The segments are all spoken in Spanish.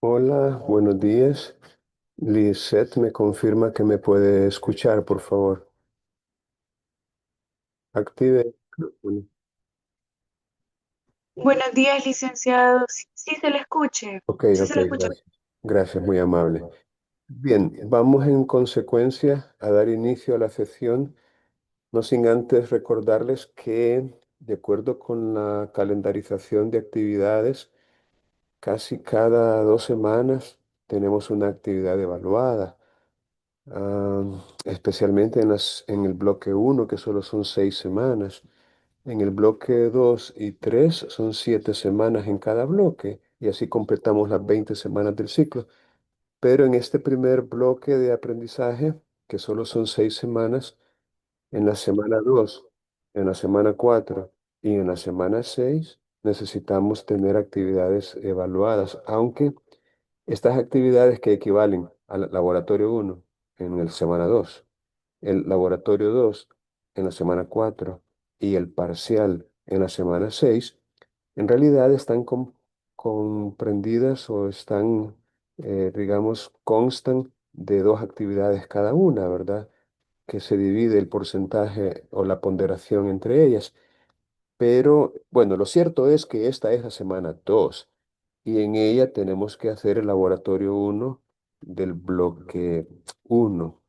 Hola, buenos días. Lisette me confirma que me puede escuchar, por favor. Active el micrófono. Buenos días, licenciado. Sí, sí se le escuche. Ok, Sí se ok, le escucha. gracias. Gracias, muy amable. Bien, vamos en consecuencia a dar inicio a la sesión, no sin antes recordarles que, de acuerdo con la calendarización de actividades, casi cada 2 semanas tenemos una actividad evaluada. Especialmente en el bloque uno que solo son 6 semanas. En el bloque 2 y 3 son 7 semanas en cada bloque y así completamos las 20 semanas del ciclo. Pero en este primer bloque de aprendizaje, que solo son 6 semanas, en la semana 2, en la semana 4 y en la semana 6 necesitamos tener actividades evaluadas, aunque estas actividades que equivalen al laboratorio uno en la semana 2, el laboratorio 2 en la semana 4 y el parcial en la semana 6, en realidad están comprendidas o están, digamos, constan de dos actividades cada una, ¿verdad? Que se divide el porcentaje o la ponderación entre ellas. Pero bueno, lo cierto es que esta es la semana 2 y en ella tenemos que hacer el laboratorio uno del bloque uno.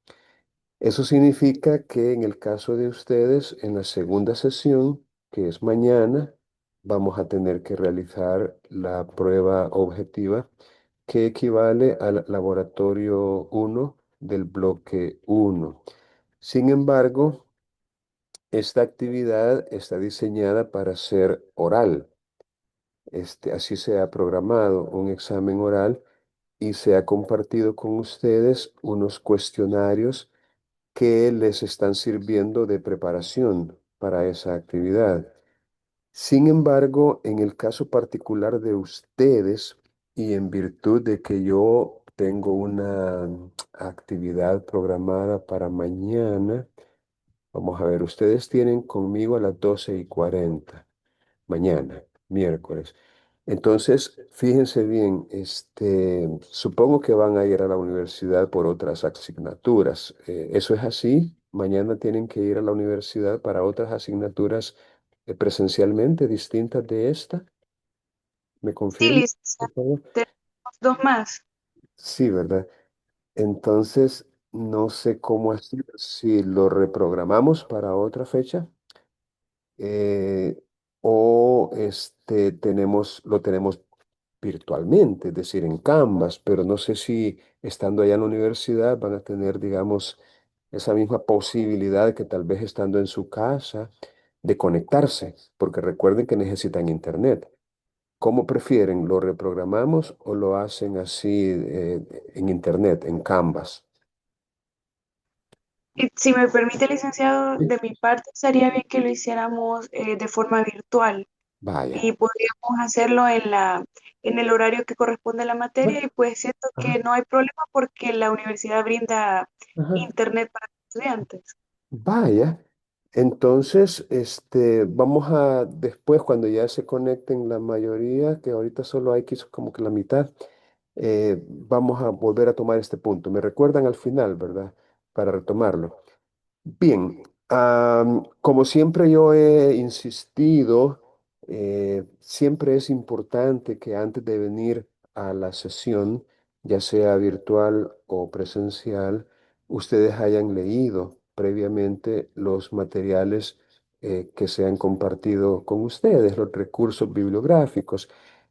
Eso significa que en el caso de ustedes, en la segunda sesión, que es mañana, vamos a tener que realizar la prueba objetiva que equivale al laboratorio uno del bloque uno. Sin embargo, esta actividad está diseñada para ser oral. Así se ha programado un examen oral y se ha compartido con ustedes unos cuestionarios que les están sirviendo de preparación para esa actividad. Sin embargo, en el caso particular de ustedes y en virtud de que yo tengo una actividad programada para mañana, vamos a ver, ustedes tienen conmigo a las 12:40 mañana, miércoles. Entonces, fíjense bien, supongo que van a ir a la universidad por otras asignaturas. ¿Eso es así? Mañana tienen que ir a la universidad para otras asignaturas presencialmente distintas de esta. ¿Me Sí, confirma, por licenciado. favor? Tenemos dos más. Sí, ¿verdad? Entonces, no sé cómo hacer, si lo reprogramamos para otra fecha. eh, o lo tenemos virtualmente, es decir, en Canvas, pero no sé si estando allá en la universidad van a tener, digamos, esa misma posibilidad que tal vez estando en su casa de conectarse, porque recuerden que necesitan internet. ¿Cómo prefieren? ¿Lo reprogramamos o lo hacen así en internet, en Canvas? Y si me permite, licenciado, Sí. de mi parte estaría bien que lo hiciéramos de forma virtual Vaya. y podríamos hacerlo en el horario que corresponde a la materia Bueno, y pues siento ajá, que no hay problema porque la universidad brinda ajá. internet para los estudiantes. Vaya, entonces, vamos a después, cuando ya se conecten la mayoría, que ahorita solo hay quizás como que la mitad, vamos a volver a tomar este punto. Me recuerdan al final, ¿verdad? Para retomarlo. Bien, como siempre yo he insistido, siempre es importante que antes de venir a la sesión, ya sea virtual o presencial, ustedes hayan leído previamente los materiales que se han compartido con ustedes, los recursos bibliográficos.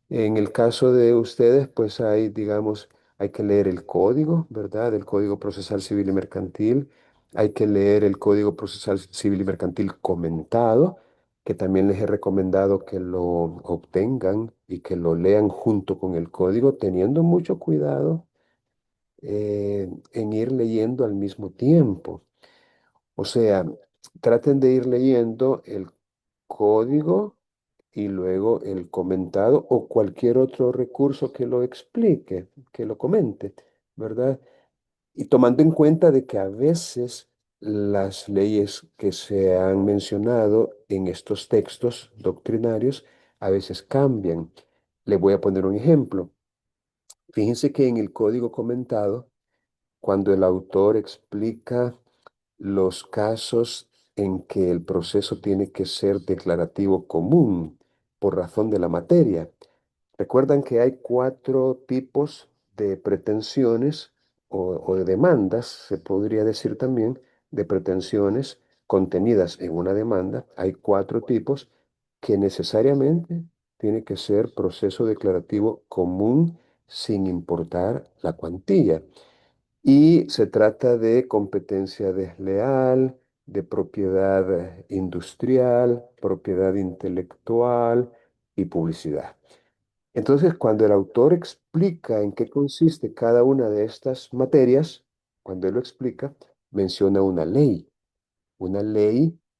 En el caso de ustedes, pues hay, digamos, hay que leer el código, ¿verdad? El Código Procesal Civil y Mercantil, hay que leer el Código Procesal Civil y Mercantil comentado, que también les he recomendado que lo obtengan y que lo lean junto con el código, teniendo mucho cuidado en ir leyendo al mismo tiempo. O sea, traten de ir leyendo el código y luego el comentado o cualquier otro recurso que lo explique, que lo comente, ¿verdad? Y tomando en cuenta de que a veces las leyes que se han mencionado en estos textos doctrinarios a veces cambian. Le voy a poner un ejemplo. Fíjense que en el código comentado, cuando el autor explica los casos en que el proceso tiene que ser declarativo común por razón de la materia, recuerdan que hay cuatro tipos de pretensiones o de demandas, se podría decir también, de pretensiones contenidas en una demanda. Hay cuatro tipos que necesariamente tiene que ser proceso declarativo común sin importar la cuantía. Y se trata de competencia desleal, de propiedad industrial, propiedad intelectual y publicidad. Entonces, cuando el autor explica en qué consiste cada una de estas materias, cuando él lo explica, menciona una ley,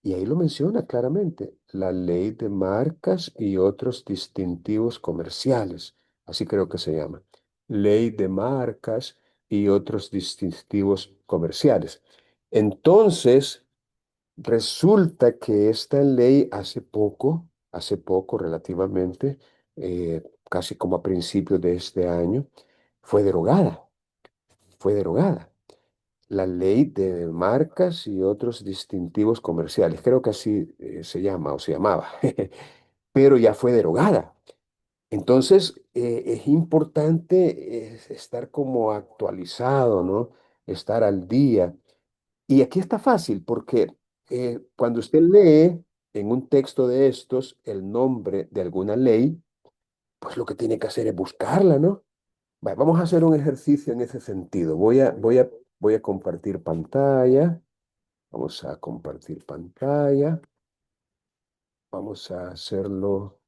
y ahí lo menciona claramente, la ley de marcas y otros distintivos comerciales, así creo que se llama, ley de marcas y otros distintivos comerciales. Entonces, resulta que esta ley hace poco relativamente, casi como a principios de este año, fue derogada, fue derogada. La ley de marcas y otros distintivos comerciales, creo que así se llama o se llamaba, pero ya fue derogada. Entonces, es importante estar como actualizado, ¿no? Estar al día. Y aquí está fácil, porque cuando usted lee en un texto de estos el nombre de alguna ley, pues lo que tiene que hacer es buscarla, ¿no? Vamos a hacer un ejercicio en ese sentido. Voy a compartir pantalla. Vamos a compartir pantalla. Vamos a hacerlo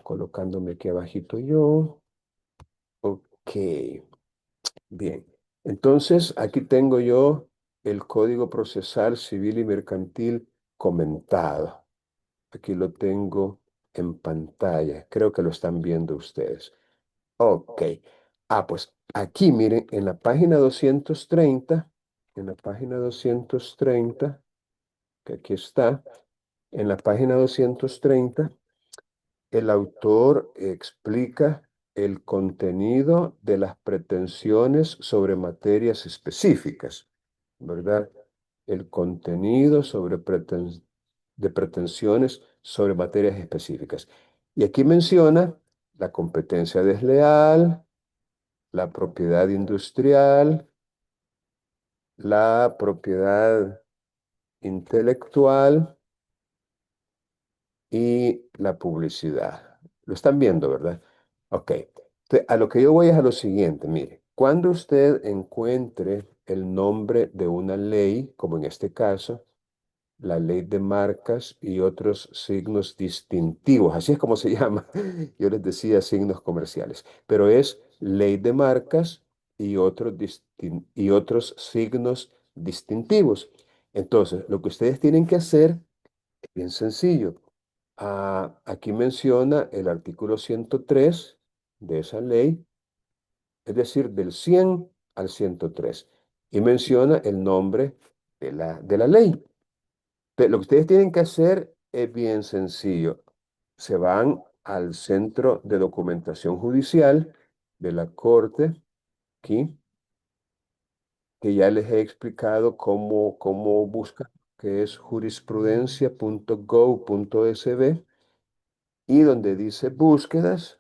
colocándome aquí abajito yo. Ok, bien. Entonces, aquí tengo yo el Código Procesal Civil y Mercantil comentado. Aquí lo tengo en pantalla. Creo que lo están viendo ustedes. Ok. Pues aquí miren, en la página 230, en la página 230, que aquí está, en la página 230, el autor explica el contenido de las pretensiones sobre materias específicas, ¿verdad? El contenido de pretensiones sobre materias específicas. Y aquí menciona la competencia desleal, la propiedad industrial, la propiedad intelectual y la publicidad. Lo están viendo, ¿verdad? Ok. A lo que yo voy es a lo siguiente, mire, cuando usted encuentre el nombre de una ley, como en este caso, la ley de marcas y otros signos distintivos, así es como se llama. Yo les decía signos comerciales, pero es ley de marcas y otros signos distintivos. Entonces, lo que ustedes tienen que hacer es bien sencillo. Aquí menciona el artículo 103 de esa ley, es decir, del 100 al 103, y menciona el nombre de la ley. Lo que ustedes tienen que hacer es bien sencillo. Se van al Centro de Documentación Judicial de la Corte, aquí, que ya les he explicado cómo buscar, que es jurisprudencia.gov.sb, y donde dice búsquedas,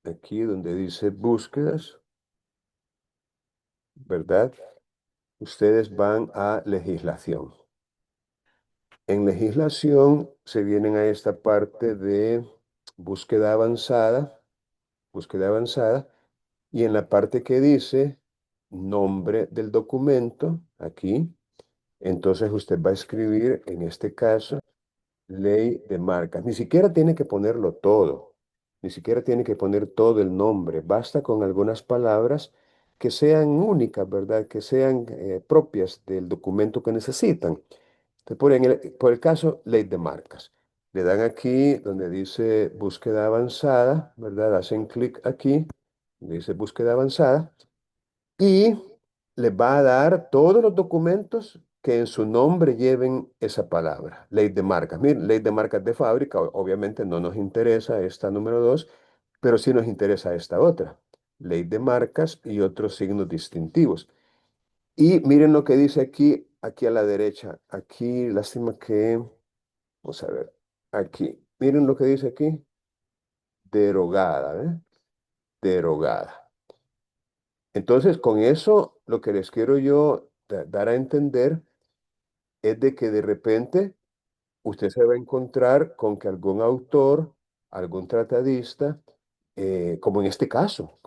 aquí donde dice búsquedas, ¿verdad? Ustedes van a legislación. En legislación se vienen a esta parte de búsqueda avanzada, búsqueda avanzada, y en la parte que dice nombre del documento, aquí, entonces usted va a escribir, en este caso, ley de marcas. Ni siquiera tiene que ponerlo todo, ni siquiera tiene que poner todo el nombre. Basta con algunas palabras que sean únicas, ¿verdad? Que sean propias del documento que necesitan. Te ponen por el caso, ley de marcas. Le dan aquí donde dice búsqueda avanzada, ¿verdad? Hacen clic aquí, donde dice búsqueda avanzada, y les va a dar todos los documentos que en su nombre lleven esa palabra, ley de marcas. Miren, ley de marcas de fábrica, obviamente no nos interesa esta número 2, pero sí nos interesa esta otra, ley de marcas y otros signos distintivos. Y miren lo que dice aquí, aquí a la derecha. Aquí, lástima que, vamos a ver, aquí. Miren lo que dice aquí, derogada, ¿eh? Derogada. Entonces, con eso, lo que les quiero yo dar a entender es de que de repente usted se va a encontrar con que algún autor, algún tratadista, como en este caso,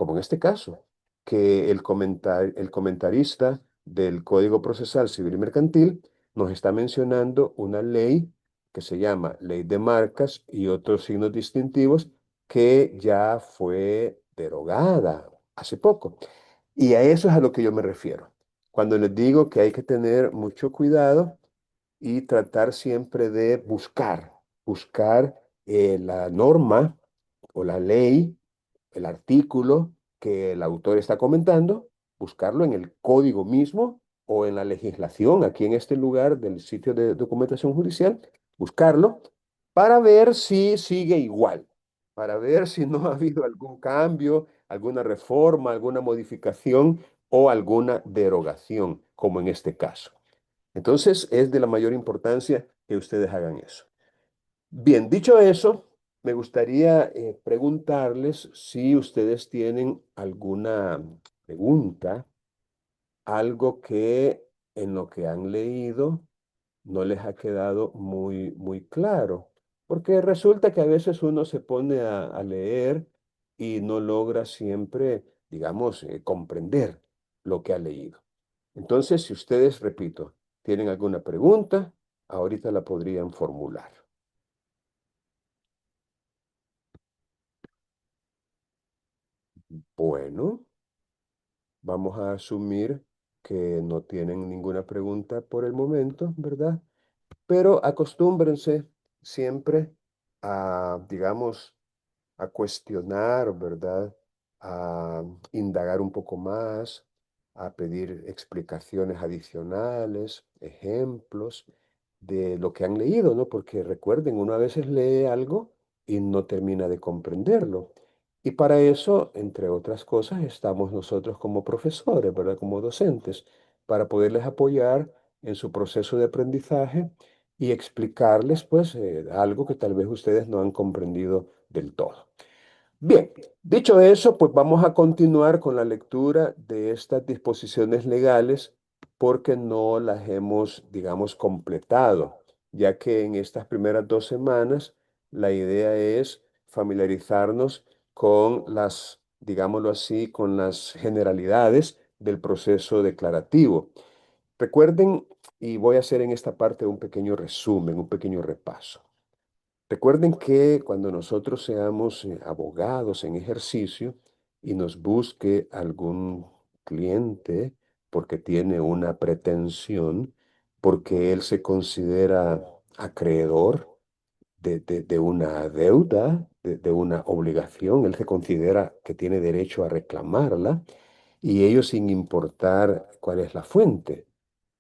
que el comentarista del Código Procesal Civil y Mercantil nos está mencionando una ley que se llama Ley de Marcas y otros signos distintivos que ya fue derogada hace poco. Y a eso es a lo que yo me refiero. Cuando les digo que hay que tener mucho cuidado y tratar siempre de buscar la norma o la ley, el artículo que el autor está comentando, buscarlo en el código mismo o en la legislación, aquí en este lugar del sitio de documentación judicial, buscarlo para ver si sigue igual, para ver si no ha habido algún cambio, alguna reforma, alguna modificación o alguna derogación, como en este caso. Entonces, es de la mayor importancia que ustedes hagan eso. Bien, dicho eso, me gustaría preguntarles si ustedes tienen alguna pregunta, algo que en lo que han leído no les ha quedado muy claro, porque resulta que a veces uno se pone a leer y no logra siempre, digamos, comprender lo que ha leído. Entonces, si ustedes, repito, tienen alguna pregunta, ahorita la podrían formular. Bueno, vamos a asumir que no tienen ninguna pregunta por el momento, ¿verdad? Pero acostúmbrense siempre a, digamos, a cuestionar, ¿verdad? A indagar un poco más, a pedir explicaciones adicionales, ejemplos de lo que han leído, ¿no? Porque recuerden, uno a veces lee algo y no termina de comprenderlo. Y para eso, entre otras cosas, estamos nosotros como profesores, ¿verdad? Como docentes, para poderles apoyar en su proceso de aprendizaje y explicarles, pues, algo que tal vez ustedes no han comprendido del todo. Bien, dicho eso, pues vamos a continuar con la lectura de estas disposiciones legales porque no las hemos, digamos, completado, ya que en estas primeras 2 semanas la idea es familiarizarnos con las, digámoslo así, con las generalidades del proceso declarativo. Recuerden, y voy a hacer en esta parte un pequeño resumen, un pequeño repaso. Recuerden que cuando nosotros seamos abogados en ejercicio y nos busque algún cliente porque tiene una pretensión, porque él se considera acreedor de una deuda, de una obligación, él se considera que tiene derecho a reclamarla y ello sin importar cuál es la fuente.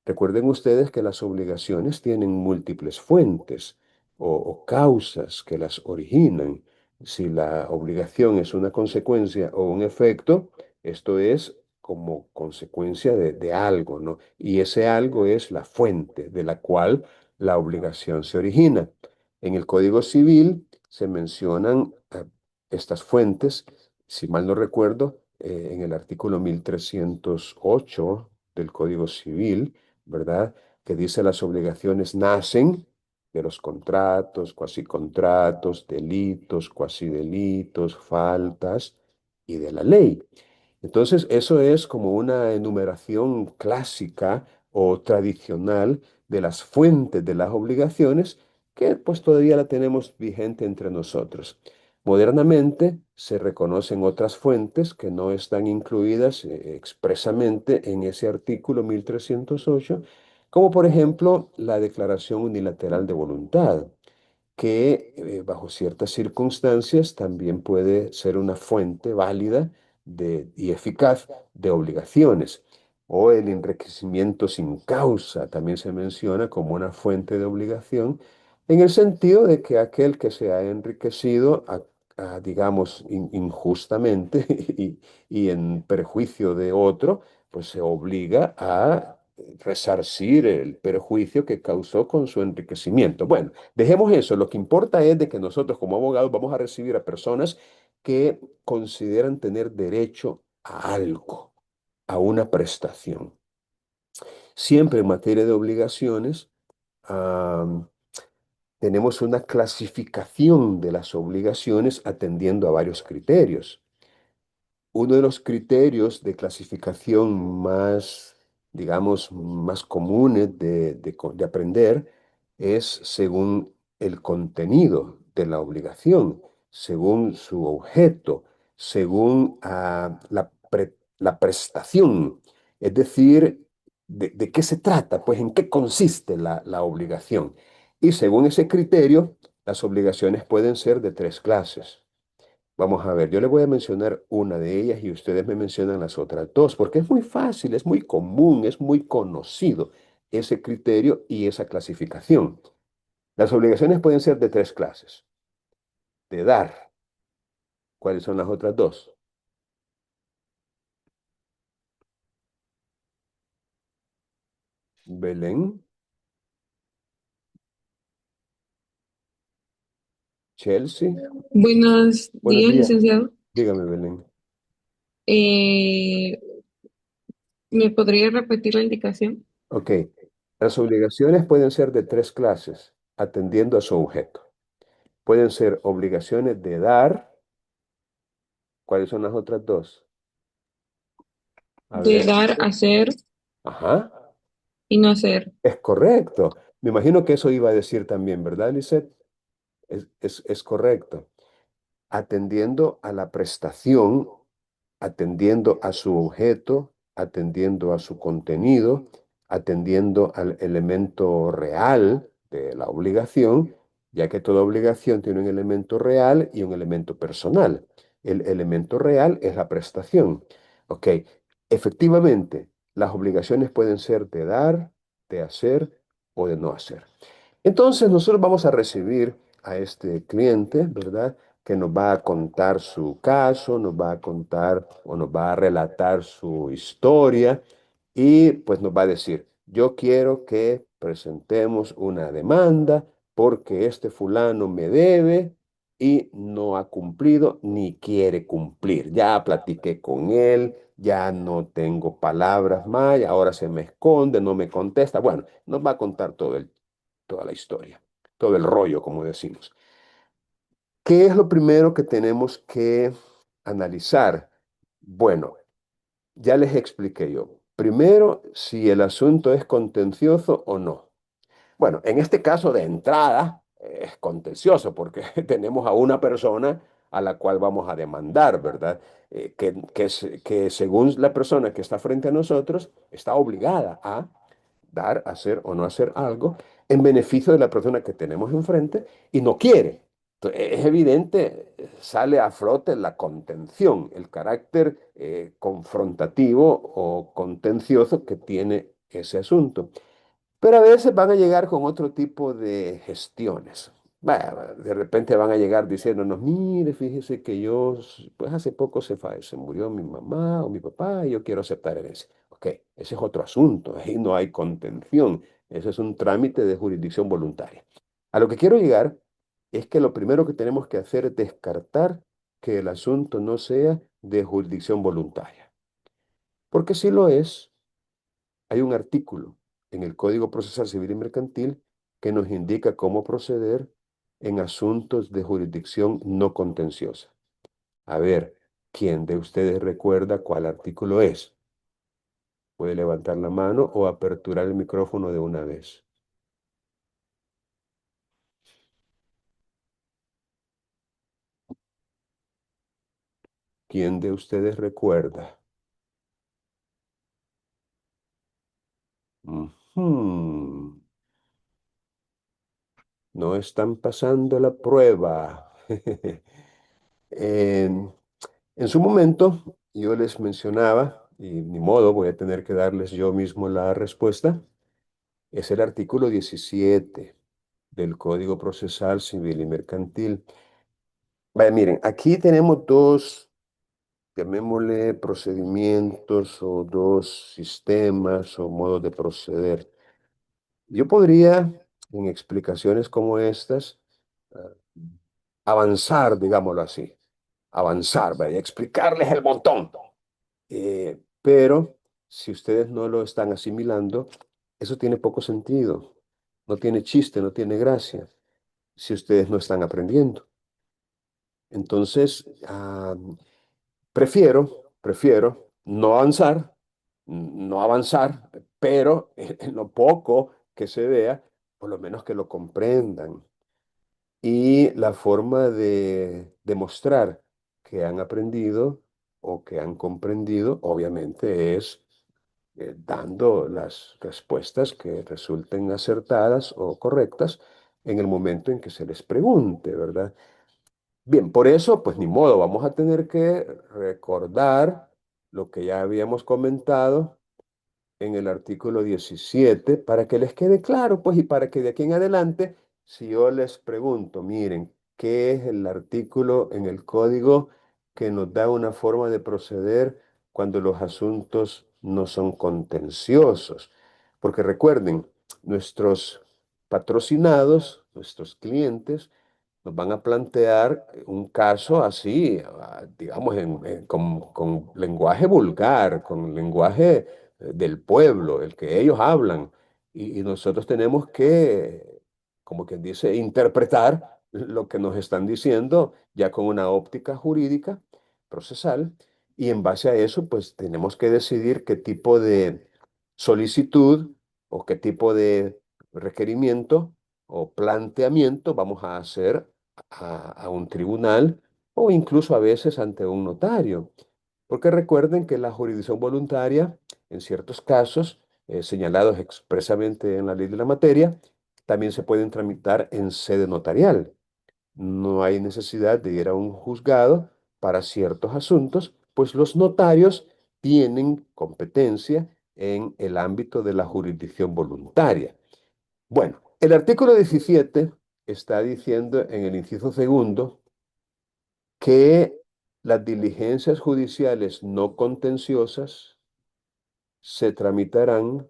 Recuerden ustedes que las obligaciones tienen múltiples fuentes o causas que las originan. Si la obligación es una consecuencia o un efecto, esto es como consecuencia de algo, ¿no? Y ese algo es la fuente de la cual la obligación se origina. En el Código Civil se mencionan estas fuentes, si mal no recuerdo, en el artículo 1308 del Código Civil, ¿verdad? Que dice las obligaciones nacen de los contratos, cuasicontratos, delitos, cuasidelitos, faltas y de la ley. Entonces, eso es como una enumeración clásica o tradicional de las fuentes de las obligaciones que pues todavía la tenemos vigente entre nosotros. Modernamente se reconocen otras fuentes que no están incluidas expresamente en ese artículo 1308, como por ejemplo la declaración unilateral de voluntad que bajo ciertas circunstancias también puede ser una fuente válida y eficaz de obligaciones. O el enriquecimiento sin causa también se menciona como una fuente de obligación en el sentido de que aquel que se ha enriquecido digamos, injustamente y en perjuicio de otro, pues se obliga a resarcir el perjuicio que causó con su enriquecimiento. Bueno, dejemos eso. Lo que importa es de que nosotros como abogados vamos a recibir a personas que consideran tener derecho a algo, a una prestación. Siempre en materia de obligaciones, tenemos una clasificación de las obligaciones atendiendo a varios criterios. Uno de los criterios de clasificación más, digamos, más comunes de aprender es según el contenido de la obligación, según su objeto, según la prestación. Es decir, de qué se trata, pues en qué consiste la obligación. Y según ese criterio, las obligaciones pueden ser de tres clases. Vamos a ver, yo le voy a mencionar una de ellas y ustedes me mencionan las otras dos, porque es muy fácil, es muy común, es muy conocido ese criterio y esa clasificación. Las obligaciones pueden ser de tres clases. De dar, ¿cuáles son las otras dos? Belén, Chelsea. Buenos Buenos días, días. licenciado. Dígame, Belén. Eh, ¿Me podría repetir la indicación? Ok, las obligaciones pueden ser de tres clases, atendiendo a su objeto. Pueden ser obligaciones de dar, ¿cuáles son las otras dos? A De ver. dar, hacer Ajá. y no hacer. Es correcto. Me imagino que eso iba a decir también, ¿verdad, Lisette? Es correcto. Atendiendo a la prestación, atendiendo a su objeto, atendiendo a su contenido, atendiendo al elemento real de la obligación, ya que toda obligación tiene un elemento real y un elemento personal. El elemento real es la prestación. Ok, efectivamente, las obligaciones pueden ser de dar, de hacer o de no hacer. Entonces nosotros vamos a recibir a este cliente, ¿verdad? Que nos va a contar su caso, nos va a contar o nos va a relatar su historia y pues nos va a decir, yo quiero que presentemos una demanda porque este fulano me debe y no ha cumplido ni quiere cumplir. Ya platiqué con él, ya no tengo palabras más, y ahora se me esconde, no me contesta. Bueno, nos va a contar toda la historia, todo el rollo, como decimos. ¿Qué es lo primero que tenemos que analizar? Bueno, ya les expliqué yo. Primero, si el asunto es contencioso o no. Bueno, en este caso de entrada es contencioso porque tenemos a una persona a la cual vamos a demandar, ¿verdad? Que según la persona que está frente a nosotros está obligada a dar, hacer o no hacer algo en beneficio de la persona que tenemos enfrente y no quiere. Entonces, es evidente, sale a flote la contención, el carácter confrontativo o contencioso que tiene ese asunto. Pero a veces van a llegar con otro tipo de gestiones. Bueno, de repente van a llegar diciéndonos, mire, fíjese que yo, pues hace poco se murió mi mamá o mi papá y yo quiero aceptar herencia. Ok, ese es otro asunto, ahí no hay contención, ese es un trámite de jurisdicción voluntaria. A lo que quiero llegar es que lo primero que tenemos que hacer es descartar que el asunto no sea de jurisdicción voluntaria. Porque si lo es, hay un artículo en el Código Procesal Civil y Mercantil que nos indica cómo proceder en asuntos de jurisdicción no contenciosa. A ver, ¿quién de ustedes recuerda cuál artículo es? Puede levantar la mano o aperturar el micrófono de una vez. ¿Quién de ustedes recuerda? Ujú. No están pasando la prueba. En, en su momento, yo les mencionaba, y ni modo, voy a tener que darles yo mismo la respuesta, es el artículo 17 del Código Procesal Civil y Mercantil. Vaya, miren, aquí tenemos dos, llamémosle procedimientos o dos sistemas o modos de proceder. Yo podría, en explicaciones como estas, ah, avanzar, digámoslo así, avanzar, vaya, explicarles el montón. Pero si ustedes no lo están asimilando, eso tiene poco sentido, no tiene chiste, no tiene gracia, si ustedes no están aprendiendo. Entonces, prefiero no avanzar, pero en lo poco que se vea, por lo menos que lo comprendan. Y la forma de demostrar que han aprendido o que han comprendido, obviamente, es dando las respuestas que resulten acertadas o correctas en el momento en que se les pregunte, ¿verdad? Bien, por eso, pues ni modo, vamos a tener que recordar lo que ya habíamos comentado en el artículo 17 para que les quede claro, pues, y para que de aquí en adelante, si yo les pregunto, miren, ¿qué es el artículo en el código que nos da una forma de proceder cuando los asuntos no son contenciosos? Porque recuerden, nuestros patrocinados, nuestros clientes, nos van a plantear un caso así, digamos, con lenguaje vulgar, con lenguaje del pueblo, el que ellos hablan. Y nosotros tenemos que, como quien dice, interpretar lo que nos están diciendo ya con una óptica jurídica, procesal, y en base a eso, pues tenemos que decidir qué tipo de solicitud o qué tipo de requerimiento o planteamiento vamos a hacer a un tribunal o incluso a veces ante un notario. Porque recuerden que la jurisdicción voluntaria, en ciertos casos señalados expresamente en la ley de la materia, también se pueden tramitar en sede notarial. No hay necesidad de ir a un juzgado para ciertos asuntos, pues los notarios tienen competencia en el ámbito de la jurisdicción voluntaria. Bueno, el artículo 17 está diciendo en el inciso segundo que las diligencias judiciales no contenciosas se tramitarán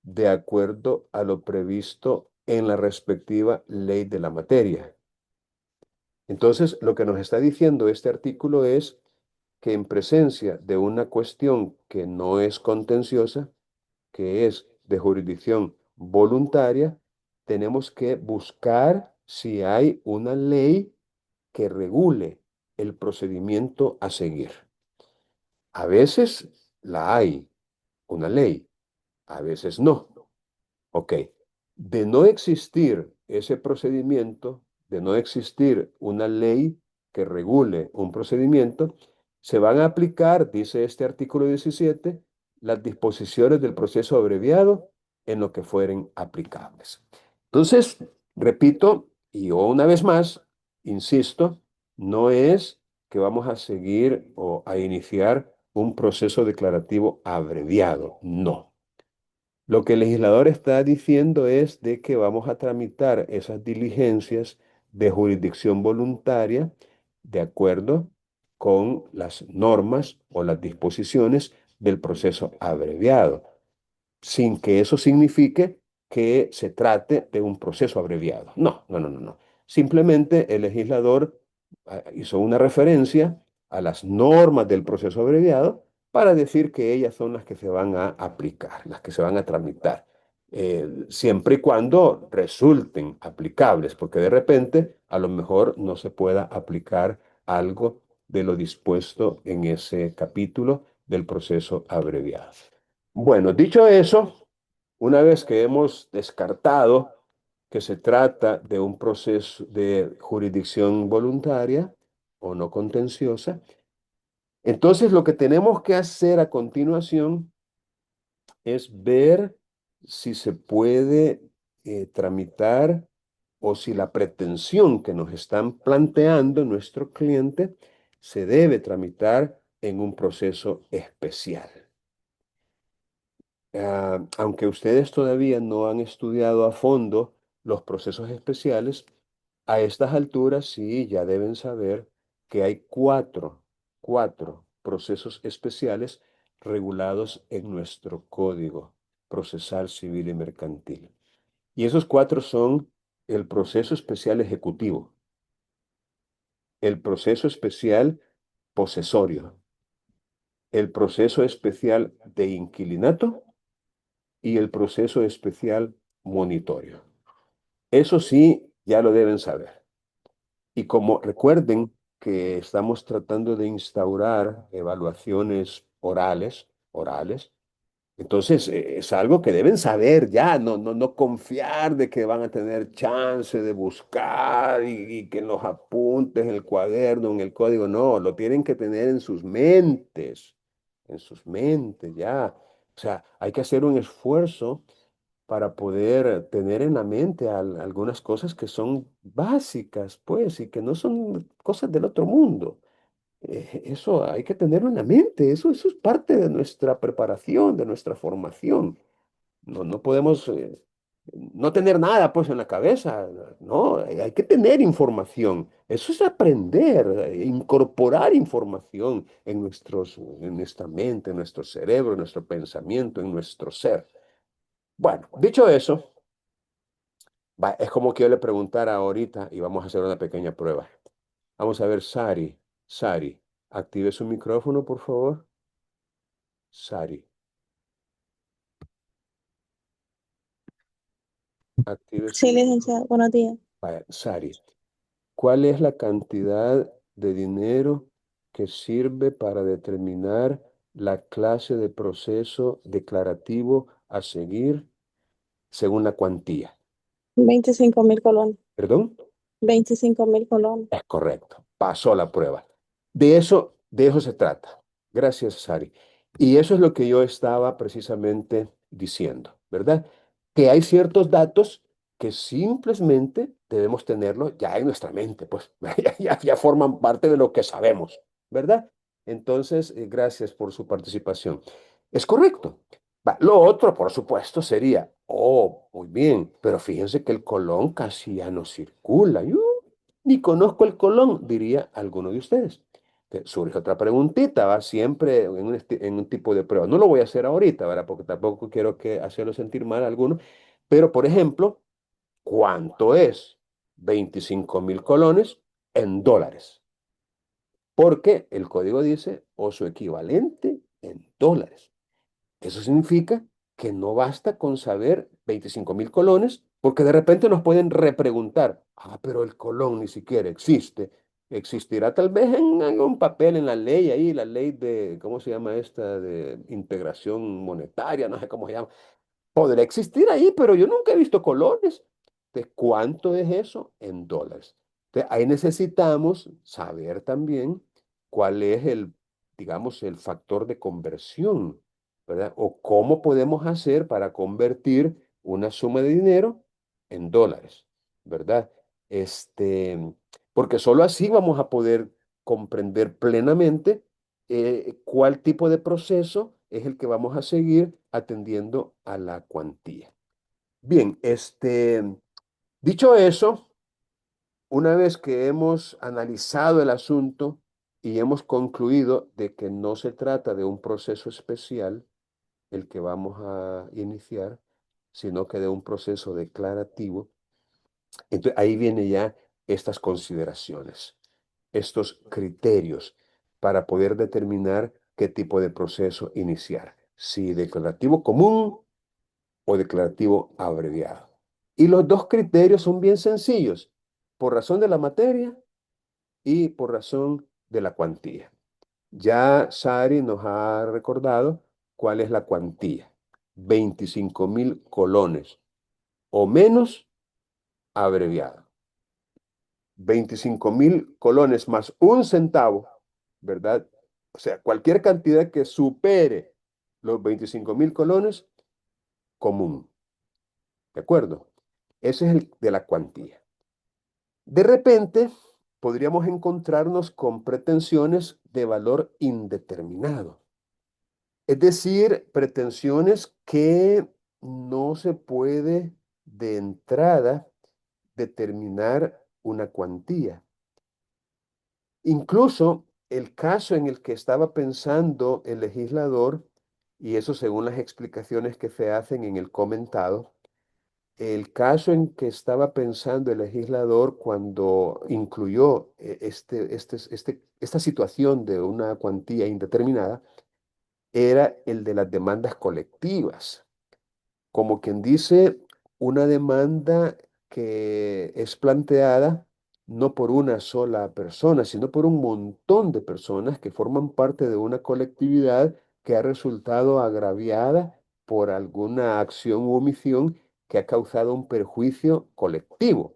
de acuerdo a lo previsto en la respectiva ley de la materia. Entonces, lo que nos está diciendo este artículo es que en presencia de una cuestión que no es contenciosa, que es de jurisdicción voluntaria, tenemos que buscar si hay una ley que regule el procedimiento a seguir. A veces la hay, una ley, a veces no. Ok, de no existir ese procedimiento, de no existir una ley que regule un procedimiento, se van a aplicar, dice este artículo 17, las disposiciones del proceso abreviado en lo que fueren aplicables. Entonces, repito, y una vez más, insisto, no es que vamos a seguir o a iniciar un proceso declarativo abreviado, no. Lo que el legislador está diciendo es de que vamos a tramitar esas diligencias de jurisdicción voluntaria de acuerdo con las normas o las disposiciones del proceso abreviado, sin que eso signifique que se trate de un proceso abreviado. No, no, no, no, no. Simplemente el legislador hizo una referencia a las normas del proceso abreviado para decir que ellas son las que se van a aplicar, las que se van a tramitar, siempre y cuando resulten aplicables, porque de repente a lo mejor no se pueda aplicar algo de lo dispuesto en ese capítulo del proceso abreviado. Bueno, dicho eso, una vez que hemos descartado que se trata de un proceso de jurisdicción voluntaria o no contenciosa, entonces lo que tenemos que hacer a continuación es ver si se puede tramitar o si la pretensión que nos están planteando nuestro cliente se debe tramitar en un proceso especial. Aunque ustedes todavía no han estudiado a fondo los procesos especiales, a estas alturas sí ya deben saber que hay cuatro procesos especiales regulados en nuestro Código Procesal Civil y Mercantil. Y esos cuatro son el proceso especial ejecutivo, el proceso especial posesorio, el proceso especial de inquilinato y el proceso especial monitorio. Eso sí, ya lo deben saber. Y como recuerden que estamos tratando de instaurar evaluaciones orales, entonces es algo que deben saber ya, no confiar de que van a tener chance de buscar y que en los apuntes, en el cuaderno, en el código, no, lo tienen que tener en sus mentes ya. O sea, hay que hacer un esfuerzo para poder tener en la mente algunas cosas que son básicas, pues, y que no son cosas del otro mundo. Eso hay que tenerlo en la mente, eso es parte de nuestra preparación, de nuestra formación. No podemos no tener nada pues en la cabeza, no, hay que tener información. Eso es aprender, incorporar información en nuestra mente, en nuestro cerebro, en nuestro pensamiento, en nuestro ser. Bueno, dicho eso, es como que yo le preguntara ahorita y vamos a hacer una pequeña prueba. Vamos a ver, Sari, active su micrófono, por favor. Sari, active su Sí, micrófono. licenciado, buenos días. Vaya, Sari, ¿cuál es la cantidad de dinero que sirve para determinar la clase de proceso declarativo a seguir según la cuantía? 25.000 colones. ¿Perdón? 25.000 colones. Es correcto, pasó la prueba. De eso se trata. Gracias, Sari. Y eso es lo que yo estaba precisamente diciendo, ¿verdad? Que hay ciertos datos que simplemente debemos tenerlo ya en nuestra mente, pues ya forman parte de lo que sabemos, ¿verdad? Entonces, gracias por su participación. Es correcto. Lo otro, por supuesto, sería, oh, muy bien, pero fíjense que el colón casi ya no circula. Ni conozco el Colón, diría alguno de ustedes. Surge otra preguntita, va siempre en un tipo de prueba. No lo voy a hacer ahorita, ¿verdad? Porque tampoco quiero que hacerlo sentir mal a alguno. Pero, por ejemplo, ¿cuánto es 25.000 colones en dólares? Porque el código dice o su equivalente en dólares. Eso significa que no basta con saber 25.000 colones, porque de repente nos pueden repreguntar, pero el colón ni siquiera existe. Existirá tal vez en algún papel en la ley ahí, la ley de, ¿cómo se llama esta? De integración monetaria, no sé cómo se llama. Podría existir ahí, pero yo nunca he visto colones. ¿De cuánto es eso? En dólares. Ahí necesitamos saber también cuál es digamos, el factor de conversión, ¿verdad? O cómo podemos hacer para convertir una suma de dinero en dólares, ¿verdad? Este, porque solo así vamos a poder comprender plenamente cuál tipo de proceso es el que vamos a seguir atendiendo a la cuantía. Bien, dicho eso, una vez que hemos analizado el asunto y hemos concluido de que no se trata de un proceso especial, el que vamos a iniciar, sino que de un proceso declarativo, entonces ahí vienen ya estas consideraciones, estos criterios para poder determinar qué tipo de proceso iniciar, si declarativo común o declarativo abreviado. Y los dos criterios son bien sencillos, por razón de la materia y por razón de la cuantía. Ya Sari nos ha recordado cuál es la cuantía. 25.000 colones o menos abreviado. 25.000 colones más un centavo, ¿verdad? O sea, cualquier cantidad que supere los 25.000 colones, común. ¿De acuerdo? Ese es el de la cuantía. De repente, podríamos encontrarnos con pretensiones de valor indeterminado. Es decir, pretensiones que no se puede de entrada determinar una cuantía. Incluso el caso en el que estaba pensando el legislador, y eso según las explicaciones que se hacen en el comentado, el caso en que estaba pensando el legislador cuando incluyó esta situación de una cuantía indeterminada era el de las demandas colectivas. Como quien dice, una demanda que es planteada no por una sola persona, sino por un montón de personas que forman parte de una colectividad que ha resultado agraviada por alguna acción u omisión que ha causado un perjuicio colectivo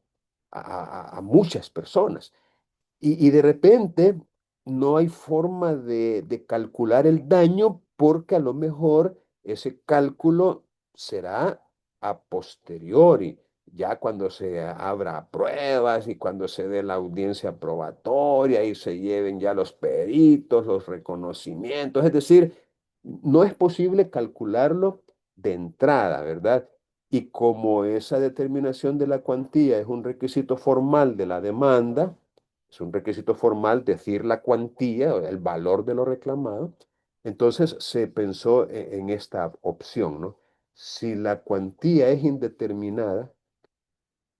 a muchas personas. Y de repente no hay forma de calcular el daño porque a lo mejor ese cálculo será a posteriori, ya cuando se abra pruebas y cuando se dé la audiencia probatoria y se lleven ya los peritos, los reconocimientos. Es decir, no es posible calcularlo de entrada, ¿verdad? Y como esa determinación de la cuantía es un requisito formal de la demanda, es un requisito formal decir la cuantía, o el valor de lo reclamado. Entonces se pensó en esta opción, ¿no? Si la cuantía es indeterminada,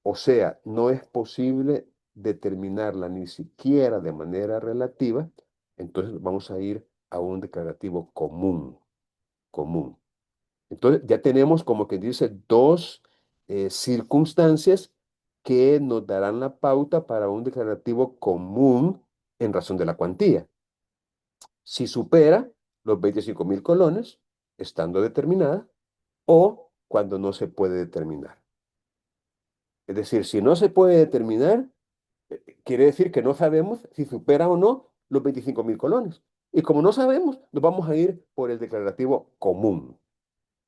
o sea, no es posible determinarla ni siquiera de manera relativa, entonces vamos a ir a un declarativo común, común. Entonces ya tenemos como que dice dos circunstancias que nos darán la pauta para un declarativo común en razón de la cuantía. Si supera los 25.000 colones, estando determinada, o cuando no se puede determinar. Es decir, si no se puede determinar, quiere decir que no sabemos si supera o no los 25.000 colones. Y como no sabemos, nos vamos a ir por el declarativo común.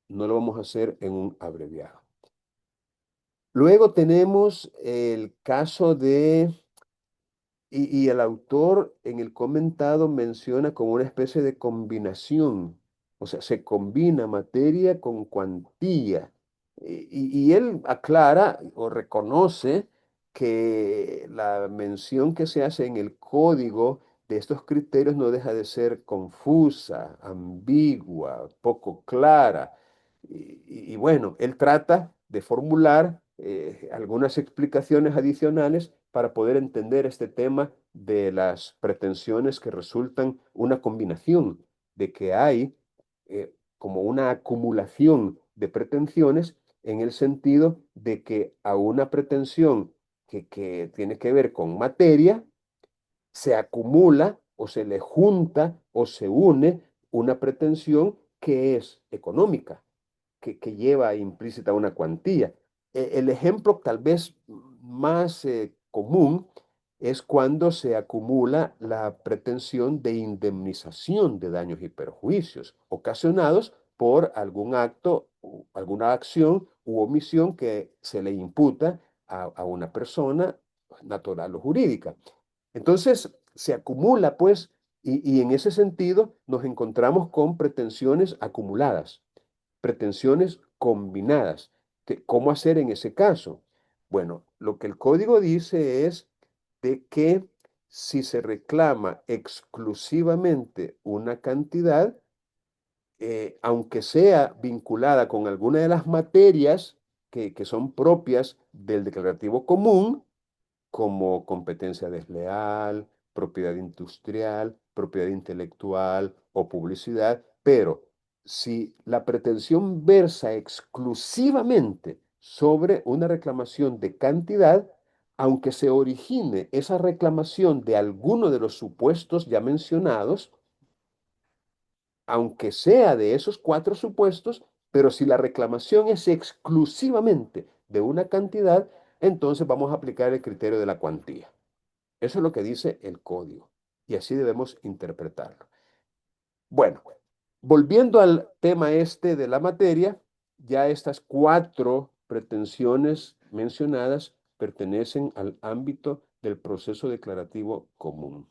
No lo vamos a hacer en un abreviado. Luego tenemos el caso de, y el autor en el comentado menciona como una especie de combinación, o sea, se combina materia con cuantía. Y él aclara o reconoce que la mención que se hace en el código de estos criterios no deja de ser confusa, ambigua, poco clara. Y bueno, él trata de formular algunas explicaciones adicionales para poder entender este tema de las pretensiones que resultan una combinación, de que hay como una acumulación de pretensiones en el sentido de que a una pretensión que tiene que ver con materia, se acumula o se le junta o se une una pretensión que es económica que lleva implícita una cuantía. El ejemplo tal vez más común es cuando se acumula la pretensión de indemnización de daños y perjuicios ocasionados por algún acto, alguna acción u omisión que se le imputa a una persona natural o jurídica. Entonces, se acumula, pues, y en ese sentido nos encontramos con pretensiones acumuladas, pretensiones combinadas. ¿Cómo hacer en ese caso? Bueno, lo que el código dice es de que si se reclama exclusivamente una cantidad, aunque sea vinculada con alguna de las materias que son propias del declarativo común, como competencia desleal, propiedad industrial, propiedad intelectual o publicidad, pero si la pretensión versa exclusivamente sobre una reclamación de cantidad, aunque se origine esa reclamación de alguno de los supuestos ya mencionados, aunque sea de esos cuatro supuestos, pero si la reclamación es exclusivamente de una cantidad, entonces vamos a aplicar el criterio de la cuantía. Eso es lo que dice el código y así debemos interpretarlo. Bueno, volviendo al tema este de la materia, ya estas cuatro pretensiones mencionadas pertenecen al ámbito del proceso declarativo común,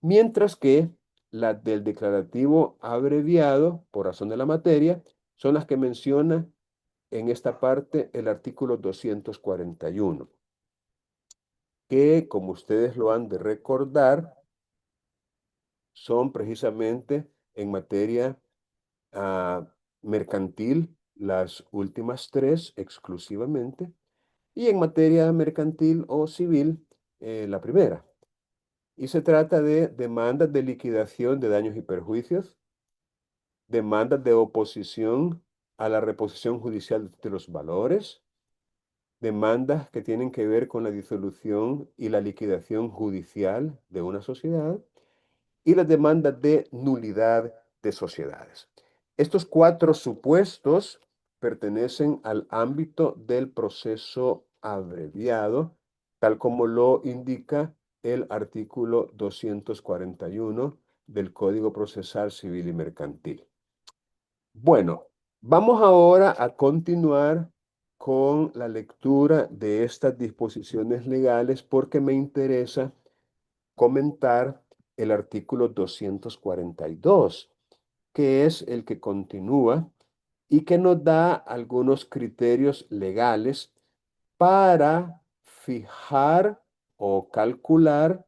mientras que las del declarativo abreviado por razón de la materia son las que menciona en esta parte el artículo 241, que como ustedes lo han de recordar, son precisamente en materia mercantil, las últimas tres exclusivamente, y en materia mercantil o civil, la primera. Y se trata de demandas de liquidación de daños y perjuicios, demandas de oposición a la reposición judicial de los valores, demandas que tienen que ver con la disolución y la liquidación judicial de una sociedad y las demandas de nulidad de sociedades. Estos cuatro supuestos pertenecen al ámbito del proceso abreviado, tal como lo indica el artículo 241 del Código Procesal Civil y Mercantil. Bueno, vamos ahora a continuar con la lectura de estas disposiciones legales porque me interesa comentar el artículo 242, que es el que continúa y que nos da algunos criterios legales para fijar o calcular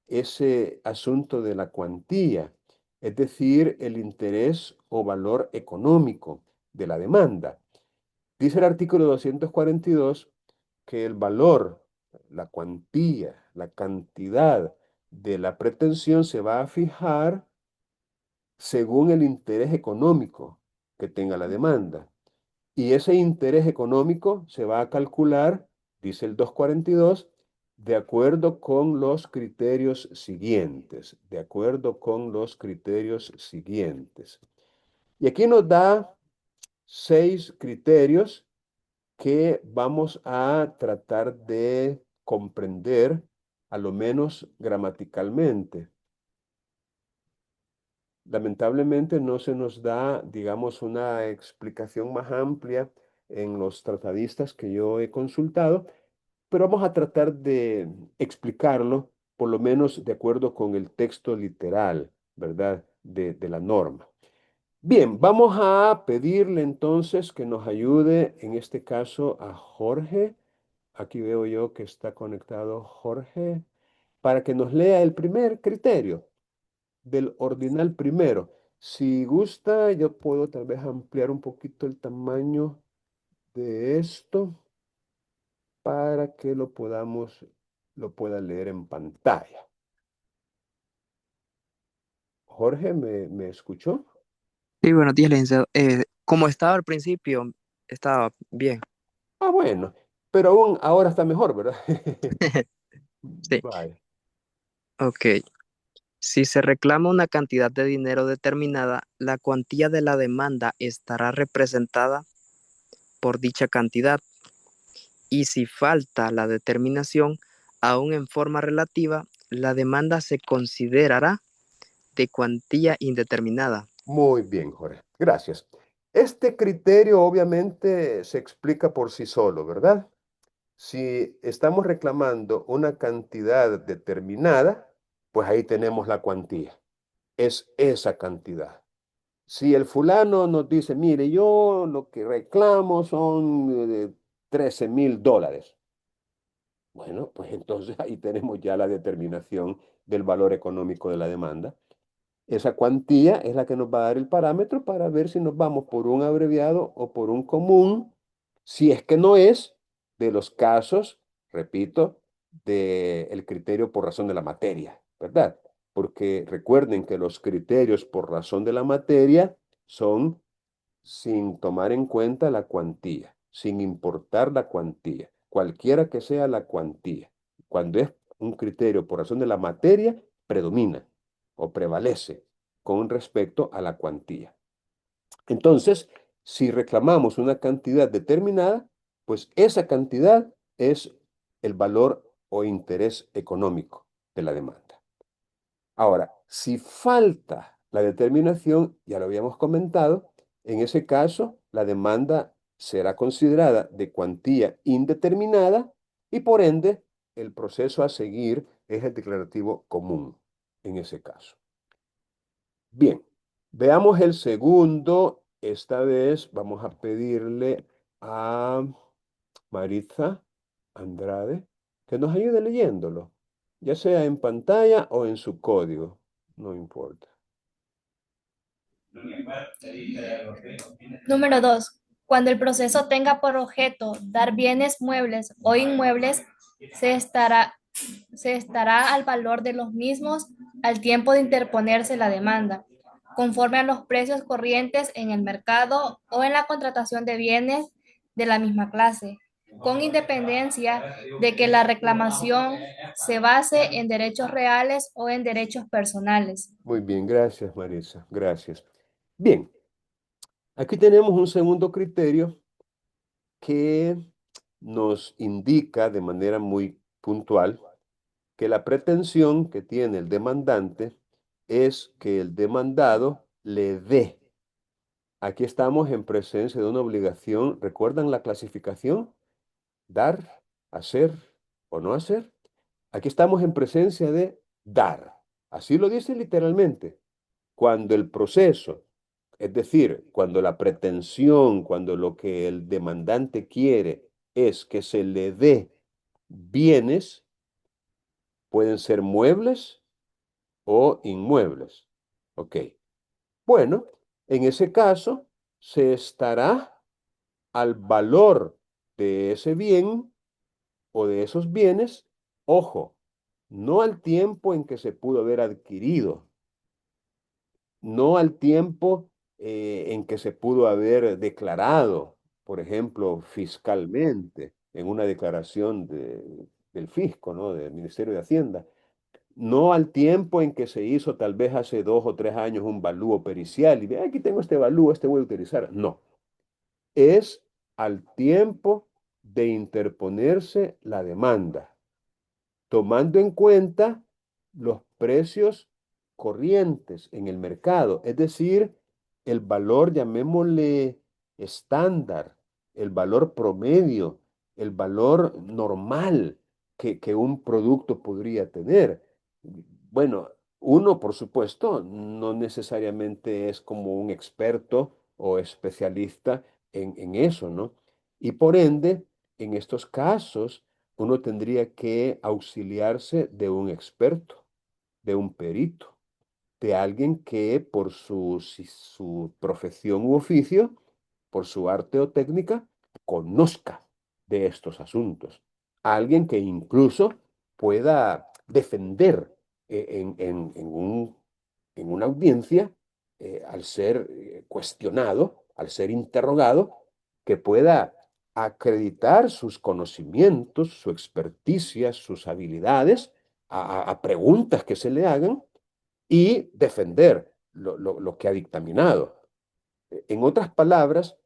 ese asunto de la cuantía, es decir, el interés o valor económico de la demanda. Dice el artículo 242 que el valor, la cuantía, la cantidad de la pretensión se va a fijar según el interés económico que tenga la demanda. Y ese interés económico se va a calcular, dice el 242, de acuerdo con los criterios siguientes, de acuerdo con los criterios siguientes. Y aquí nos da 6 criterios que vamos a tratar de comprender, a lo menos gramaticalmente. Lamentablemente no se nos da, digamos, una explicación más amplia en los tratadistas que yo he consultado, pero vamos a tratar de explicarlo, por lo menos de acuerdo con el texto literal, ¿verdad? De la norma. Bien, vamos a pedirle entonces que nos ayude, en este caso, a Jorge. Aquí veo yo que está conectado Jorge, para que nos lea el primer criterio del ordinal primero. Si gusta, yo puedo tal vez ampliar un poquito el tamaño de esto para que lo pueda leer en pantalla. Jorge, ¿me escuchó? Sí, buenos días, licenciado. Como estaba al principio, estaba bien. Ah, bueno, pero aún ahora está mejor, ¿verdad? Sí, Vale. ok. Si se reclama una cantidad de dinero determinada, la cuantía de la demanda estará representada por dicha cantidad. Y si falta la determinación, aún en forma relativa, la demanda se considerará de cuantía indeterminada. Muy bien, Jorge. Gracias. Este criterio obviamente se explica por sí solo, ¿verdad? Si estamos reclamando una cantidad determinada, pues ahí tenemos la cuantía. Es esa cantidad. Si el fulano nos dice, mire, yo lo que reclamo son $13,000. Bueno, pues entonces ahí tenemos ya la determinación del valor económico de la demanda. Esa cuantía es la que nos va a dar el parámetro para ver si nos vamos por un abreviado o por un común, si es que no es de los casos, repito, del criterio por razón de la materia, ¿verdad? Porque recuerden que los criterios por razón de la materia son sin tomar en cuenta la cuantía, sin importar la cuantía, cualquiera que sea la cuantía. Cuando es un criterio por razón de la materia, predomina o prevalece con respecto a la cuantía. Entonces, si reclamamos una cantidad determinada, pues esa cantidad es el valor o interés económico de la demanda. Ahora, si falta la determinación, ya lo habíamos comentado, en ese caso la demanda será considerada de cuantía indeterminada y por ende el proceso a seguir es el declarativo común en ese caso. Bien, veamos el segundo. Esta vez vamos a pedirle a Maritza Andrade que nos ayude leyéndolo, ya sea en pantalla o en su código. no importa. Número 2. Cuando el proceso tenga por objeto dar bienes muebles o inmuebles, se estará, se estará al valor de los mismos al tiempo de interponerse la demanda, conforme a los precios corrientes en el mercado o en la contratación de bienes de la misma clase, con independencia de que la reclamación se base en derechos reales o en derechos personales. Muy bien, gracias, Marisa, gracias. Bien, aquí tenemos un segundo criterio que nos indica de manera muy puntual que la pretensión que tiene el demandante es que el demandado le dé. Aquí estamos en presencia de una obligación. ¿Recuerdan la clasificación? Dar, hacer o no hacer. Aquí estamos en presencia de dar. Así lo dice literalmente. Cuando el proceso, es decir, cuando la pretensión, cuando lo que el demandante quiere es que se le dé bienes, pueden ser muebles o inmuebles. Ok. Bueno, en ese caso se estará al valor de ese bien o de esos bienes, ojo, no al tiempo en que se pudo haber adquirido, no al tiempo en que se pudo haber declarado, por ejemplo, fiscalmente, en una declaración del fisco, ¿no? Del Ministerio de Hacienda, no al tiempo en que se hizo tal vez hace 2 o 3 años un valúo pericial y de aquí tengo este valúo, este voy a utilizar. No, es al tiempo de interponerse la demanda, tomando en cuenta los precios corrientes en el mercado, es decir, el valor, llamémosle estándar, el valor promedio, el valor normal que un producto podría tener. Bueno, uno, por supuesto, no necesariamente es como un experto o especialista en eso, ¿no? Y por ende, en estos casos, uno tendría que auxiliarse de un experto, de un perito, de alguien que por su profesión u oficio, por su arte o técnica, conozca de estos asuntos. Alguien que incluso pueda defender en una audiencia, al ser cuestionado, al ser interrogado, que pueda acreditar sus conocimientos, su experticia, sus habilidades a preguntas que se le hagan y defender lo que ha dictaminado. En otras palabras,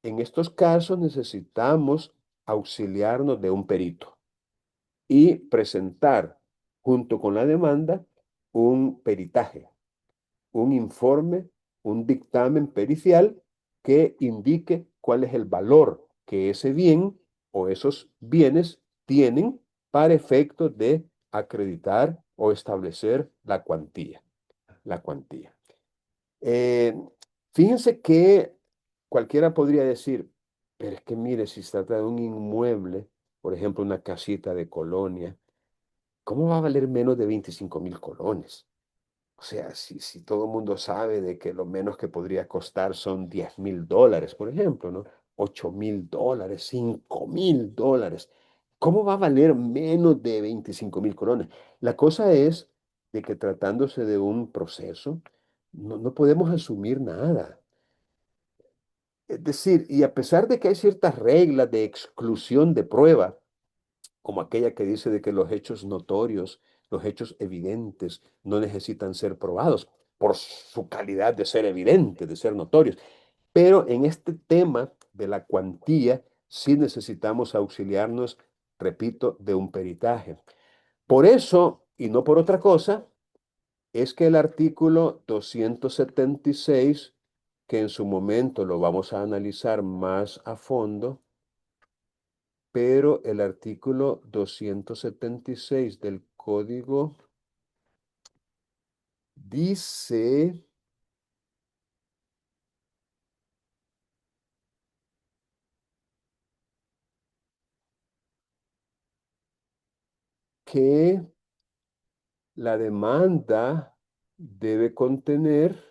en estos casos necesitamos auxiliarnos de un perito y presentar junto con la demanda un peritaje, un informe, un dictamen pericial que indique cuál es el valor que ese bien o esos bienes tienen para efectos de acreditar o establecer la cuantía. La cuantía. Eh, Fíjense que cualquiera podría decir, pero es que mire, si se trata de un inmueble, por ejemplo, una casita de colonia, ¿cómo va a valer menos de 25.000 colones? O sea, si todo el mundo sabe de que lo menos que podría costar son $10.000, por ejemplo, ¿no? $8.000, $5.000. ¿Cómo va a valer menos de 25.000 colones? La cosa es de que tratándose de un proceso, no podemos asumir nada. Es decir, y a pesar de que hay ciertas reglas de exclusión de prueba, como aquella que dice de que los hechos notorios, los hechos evidentes, no necesitan ser probados por su calidad de ser evidentes, de ser notorios. Pero en este tema de la cuantía, sí necesitamos auxiliarnos, repito, de un peritaje. Por eso, y no por otra cosa, es que el artículo 276, que en su momento lo vamos a analizar más a fondo, pero el artículo 276 del código dice que la demanda debe contener,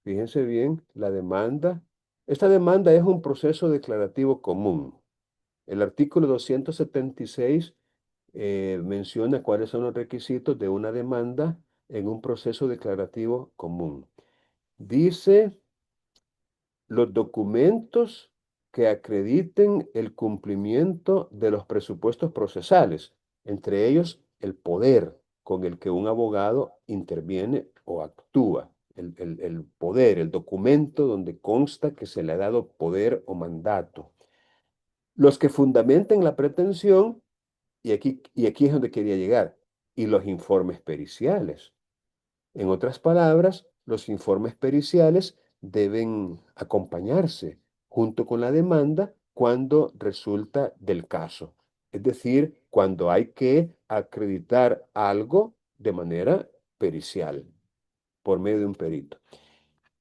fíjense bien, la demanda. Esta demanda es un proceso declarativo común. El artículo 276 menciona cuáles son los requisitos de una demanda en un proceso declarativo común. Dice los documentos que acrediten el cumplimiento de los presupuestos procesales, entre ellos el poder con el que un abogado interviene o actúa. El poder, el documento donde consta que se le ha dado poder o mandato. Los que fundamenten la pretensión, y aquí es donde quería llegar, y los informes periciales. En otras palabras, los informes periciales deben acompañarse junto con la demanda cuando resulta del caso. Es decir, cuando hay que acreditar algo de manera pericial, por medio de un perito.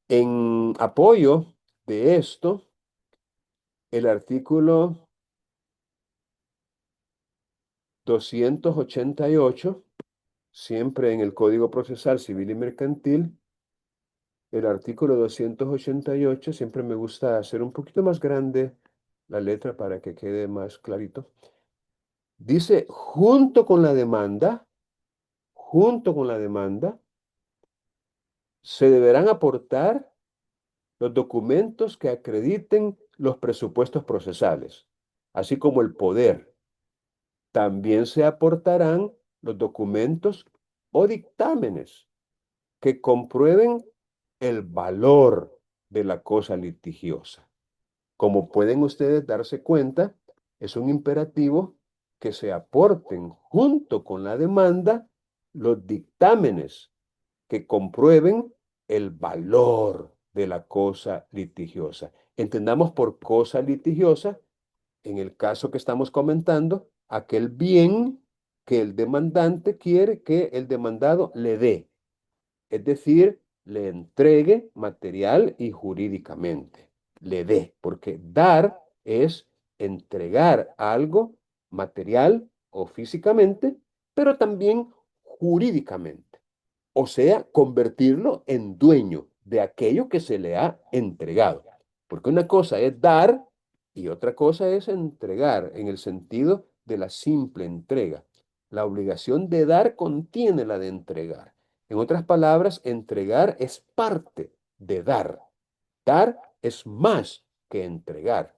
En apoyo de esto, el artículo 288, siempre en el Código Procesal Civil y Mercantil, el artículo 288, siempre me gusta hacer un poquito más grande la letra para que quede más clarito. Dice, junto con la demanda, se deberán aportar los documentos que acrediten los presupuestos procesales, así como el poder. También se aportarán los documentos o dictámenes que comprueben el valor de la cosa litigiosa. Como pueden ustedes darse cuenta, es un imperativo que se aporten junto con la demanda los dictámenes que comprueben el valor de la cosa litigiosa. Entendamos por cosa litigiosa, en el caso que estamos comentando, aquel bien que el demandante quiere que el demandado le dé, es decir, le entregue material y jurídicamente, le dé, porque dar es entregar algo material o físicamente, pero también jurídicamente, o sea, convertirlo en dueño de aquello que se le ha entregado, porque una cosa es dar y otra cosa es entregar en el sentido de la simple entrega. La obligación de dar contiene la de entregar. En otras palabras, entregar es parte de dar. Dar es más que entregar.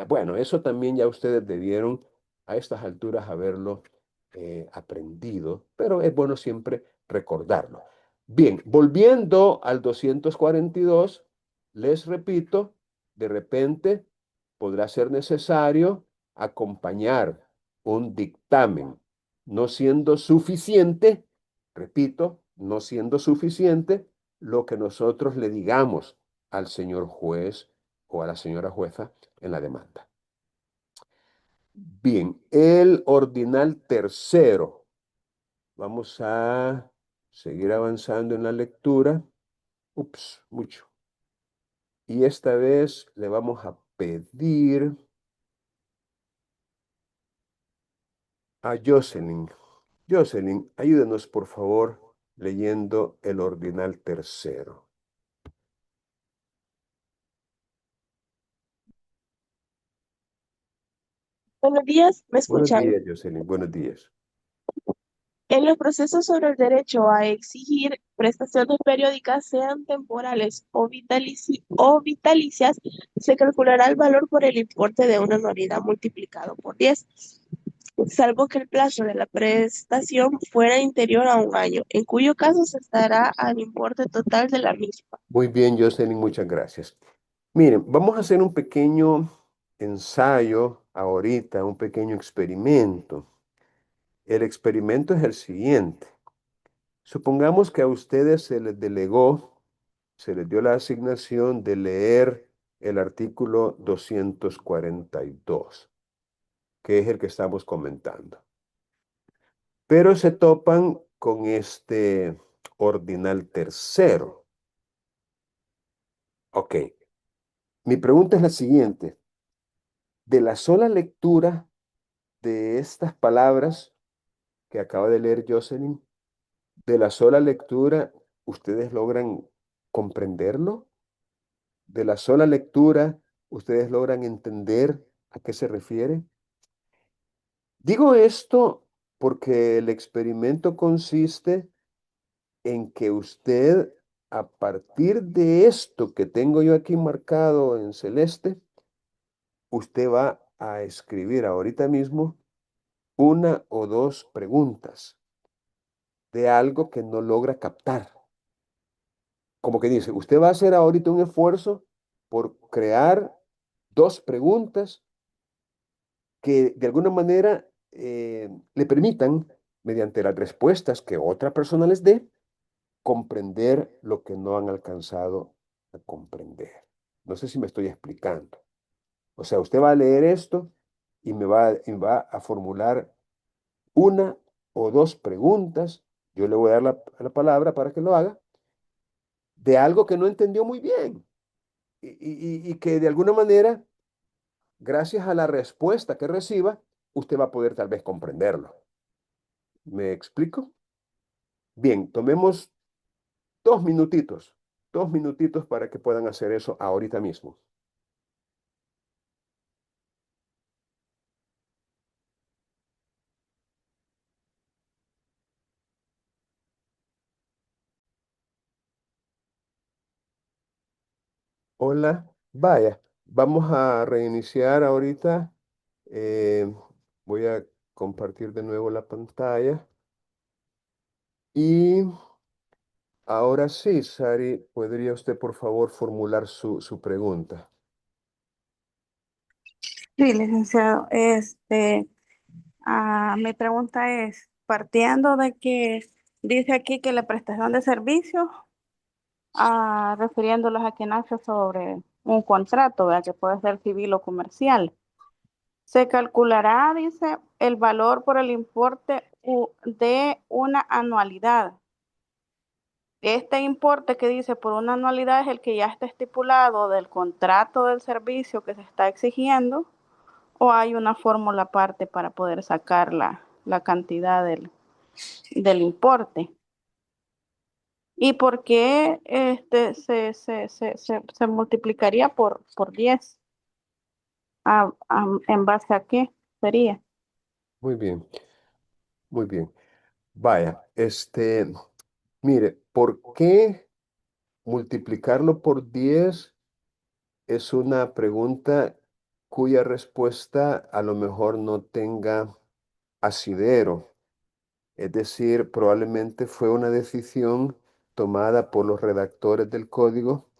Bueno, eso también ya ustedes debieron a estas alturas haberlo aprendido, pero es bueno siempre recordarlo. Bien, volviendo al 242, les repito, de repente podrá ser necesario acompañar un dictamen, no siendo suficiente, repito, no siendo suficiente lo que nosotros le digamos al señor juez o a la señora jueza en la demanda. Bien, el ordinal tercero. Vamos a seguir avanzando en la lectura. Ups, mucho. Y esta vez le vamos a pedir a Jocelyn. Jocelyn, ayúdenos por favor leyendo el ordinal tercero. Buenos días, ¿me Buenos escuchan? días, Jocelyn. Buenos días. En los procesos sobre el derecho a exigir prestaciones periódicas, sean temporales o vitalicias, se calculará el valor por el importe de una anualidad multiplicado por 10, salvo que el plazo de la prestación fuera inferior a un año, en cuyo caso se estará al importe total de la misma. Muy bien, Jocelyn, muchas gracias. Miren, vamos a hacer un pequeño ensayo ahorita, un pequeño experimento. El experimento es el siguiente. Supongamos que a ustedes se les delegó, se les dio la asignación de leer el artículo 242, que es el que estamos comentando. Pero se topan con este ordinal tercero. Ok, mi pregunta es la siguiente. De la sola lectura de estas palabras que acaba de leer Jocelyn, de la sola lectura, ¿ustedes logran comprenderlo? De la sola lectura, ¿ustedes logran entender a qué se refiere? Digo esto porque el experimento consiste en que usted, a partir de esto que tengo yo aquí marcado en celeste, usted va a escribir ahorita mismo una o dos preguntas de algo que no logra captar. Como que dice, usted va a hacer ahorita un esfuerzo por crear dos preguntas que de alguna manera le permitan, mediante las respuestas que otra persona les dé, comprender lo que no han alcanzado a comprender. No sé si me estoy explicando. O sea, usted va a leer esto y va a formular una o dos preguntas. Yo le voy a dar la palabra para que lo haga, de algo que no entendió muy bien y que de alguna manera, gracias a la respuesta que reciba, usted va a poder tal vez comprenderlo. ¿Me explico? Bien, tomemos 2 minutitos para que puedan hacer eso ahorita mismo. Hola, vaya, vamos a reiniciar ahorita. Eh, Voy a compartir de nuevo la pantalla. Y ahora sí, Sari, ¿podría usted por favor formular su pregunta? Sí, licenciado. Mi pregunta es, partiendo de que dice aquí que la prestación de servicios, refiriéndolos a que nace sobre un contrato, ¿verdad? Que puede ser civil o comercial. Se calculará, dice, el valor por el importe de una anualidad. Este importe que dice por una anualidad es el que ya está estipulado del contrato del servicio que se está exigiendo, o hay una fórmula aparte para poder sacar la cantidad del importe. ¿Y por qué se multiplicaría por 10? ¿En base a qué sería? Muy bien, muy bien. Vaya, mire, ¿por qué multiplicarlo por 10 es una pregunta cuya respuesta a lo mejor no tenga asidero? Es decir, probablemente fue una decisión tomada por los redactores del código,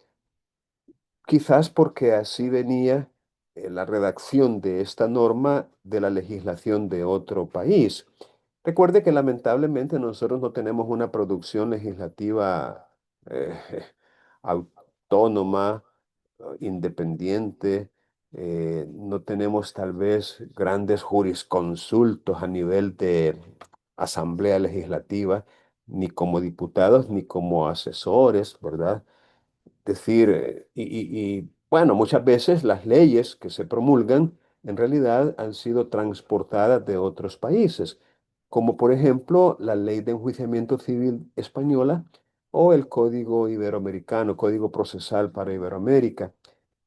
quizás porque así venía la redacción de esta norma de la legislación de otro país. Recuerde que lamentablemente nosotros no tenemos una producción legislativa eh, autónoma, independiente. No tenemos tal vez grandes jurisconsultos a nivel de asamblea legislativa, ni como diputados, ni como asesores, ¿verdad? Decir, bueno, muchas veces las leyes que se promulgan en realidad han sido transportadas de otros países, como por ejemplo la Ley de Enjuiciamiento Civil española o el Código Iberoamericano, Código Procesal para Iberoamérica,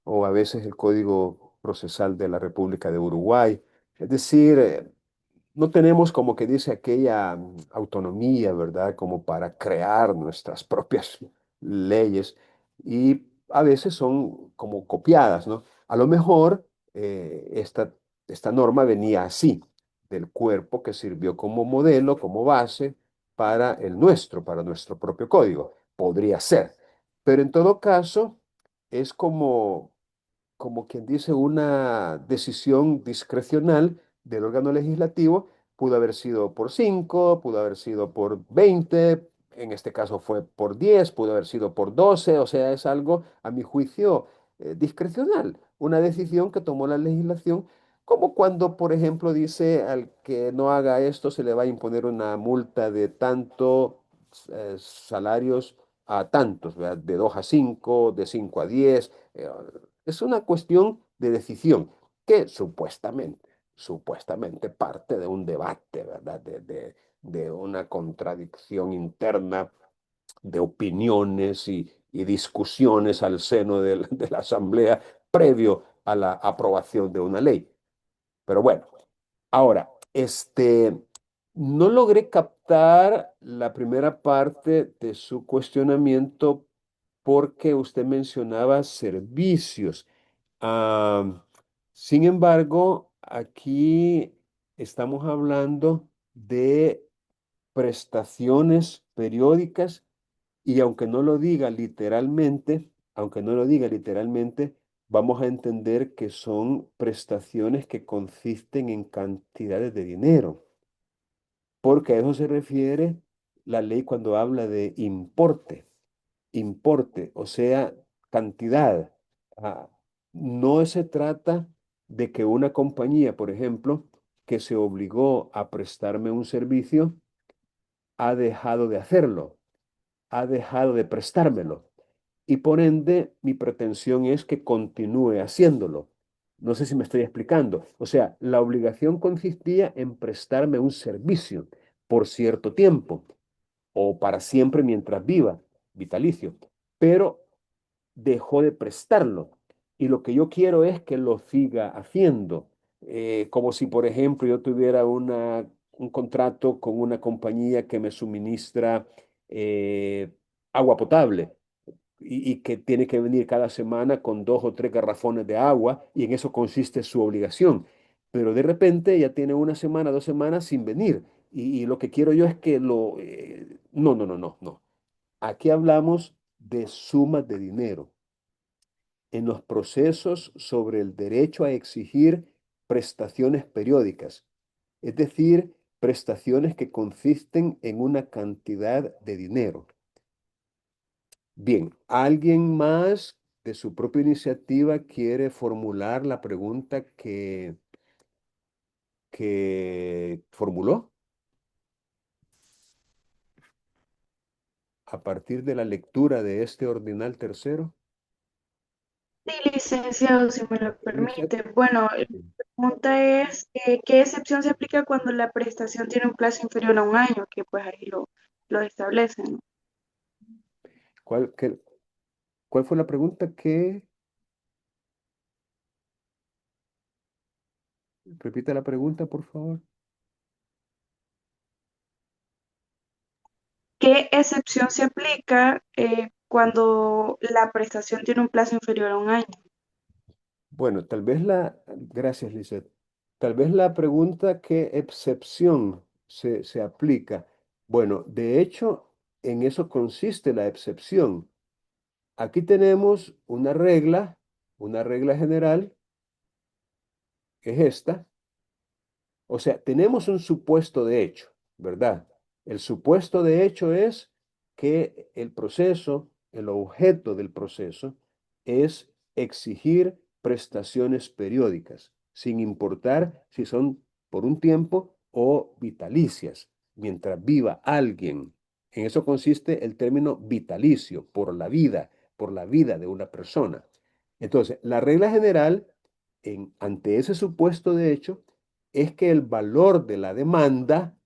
o a veces el Código Procesal de la República de Uruguay. Es decir, no tenemos como que dice aquella autonomía, ¿verdad? Como para crear nuestras propias leyes y a veces son como copiadas, ¿no? A lo mejor esta norma venía así, del cuerpo que sirvió como modelo, como base para nuestro propio código. Podría ser. Pero en todo caso, es como quien dice, una decisión discrecional del órgano legislativo. Pudo haber sido por 5, pudo haber sido por 20, en este caso fue por 10, pudo haber sido por 12, o sea, es algo, a mi juicio, discrecional, una decisión que tomó la legislación, como cuando, por ejemplo, dice al que no haga esto se le va a imponer una multa de tanto salarios a tantos, ¿verdad? De 2 a 5, de 5 a 10. Es una cuestión de decisión que supuestamente parte de un debate, ¿verdad? De una contradicción interna de opiniones y discusiones al seno de la Asamblea previo a la aprobación de una ley. Pero bueno, ahora, no logré captar la primera parte de su cuestionamiento porque usted mencionaba servicios. Ah, sin embargo, aquí estamos hablando de prestaciones periódicas y aunque no lo diga literalmente, vamos a entender que son prestaciones que consisten en cantidades de dinero, porque a eso se refiere la ley cuando habla de importe, o sea, cantidad. Ah, no se trata de que una compañía, por ejemplo, que se obligó a prestarme un servicio, ha dejado de hacerlo, ha dejado de prestármelo. Y por ende, mi pretensión es que continúe haciéndolo. No sé si me estoy explicando. O sea, la obligación consistía en prestarme un servicio por cierto tiempo o para siempre mientras viva, vitalicio. Pero dejó de prestarlo. Y lo que yo quiero es que lo siga haciendo. Como si, por ejemplo, yo tuviera un contrato con una compañía que me suministra agua potable y que tiene que venir cada semana con 2 o 3 garrafones de agua y en eso consiste su obligación. Pero de repente ya tiene una semana, 2 semanas sin venir. Y lo que quiero yo es que no, no, no, no, no. Aquí hablamos de sumas de dinero en los procesos sobre el derecho a exigir prestaciones periódicas, es decir, prestaciones que consisten en una cantidad de dinero. Bien, ¿alguien más de su propia iniciativa quiere formular la pregunta que formuló a partir de la lectura de este ordinal tercero? Sí, licenciado, si me lo Richard. permite. Bueno, la pregunta es, ¿qué excepción se aplica cuando la prestación tiene un plazo inferior a un año? Que pues ahí lo establecen, ¿no? ¿Cuál, cuál fue la pregunta que... Repita la pregunta, por favor. ¿Qué excepción se aplica cuando la prestación tiene un plazo inferior a un año? Bueno, gracias, Lizeth. Tal vez la pregunta, ¿qué excepción se aplica? Bueno, de hecho, en eso consiste la excepción. Aquí tenemos una regla general, que es esta. O sea, tenemos un supuesto de hecho, ¿verdad? El supuesto de hecho es que el objeto del proceso es exigir prestaciones periódicas, sin importar si son por un tiempo o vitalicias, mientras viva alguien. En eso consiste el término vitalicio, por la vida de una persona. Entonces, la regla general, ante ese supuesto de hecho, es que el valor de la demanda,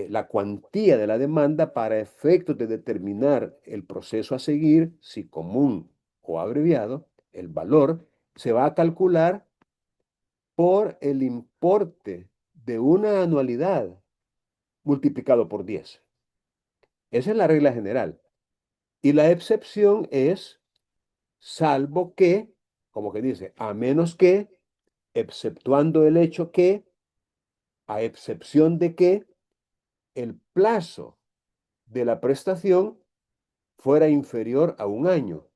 la cuantía de la demanda para efectos de determinar el proceso a seguir, si común o abreviado, el valor se va a calcular por el importe de una anualidad multiplicado por 10. Esa es la regla general. Y la excepción es, salvo que, como que dice, a menos que, exceptuando el hecho que, a excepción de que, el plazo de la prestación fuera inferior a un año.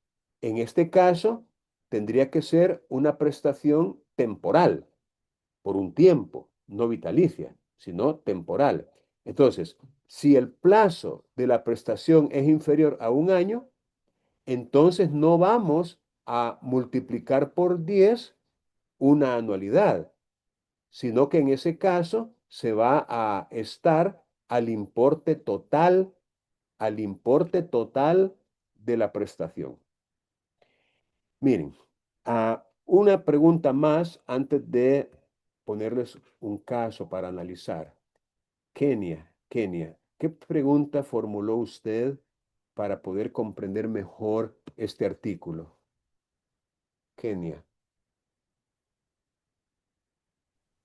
En este caso, tendría que ser una prestación temporal, por un tiempo, no vitalicia, sino temporal. Entonces, si el plazo de la prestación es inferior a un año, entonces no vamos a multiplicar por 10 una anualidad, sino que en ese caso se va a estar al importe total, al importe total de la prestación. Miren, una pregunta más antes de ponerles un caso para analizar. Kenia, ¿qué pregunta formuló usted para poder comprender mejor este artículo? Kenia,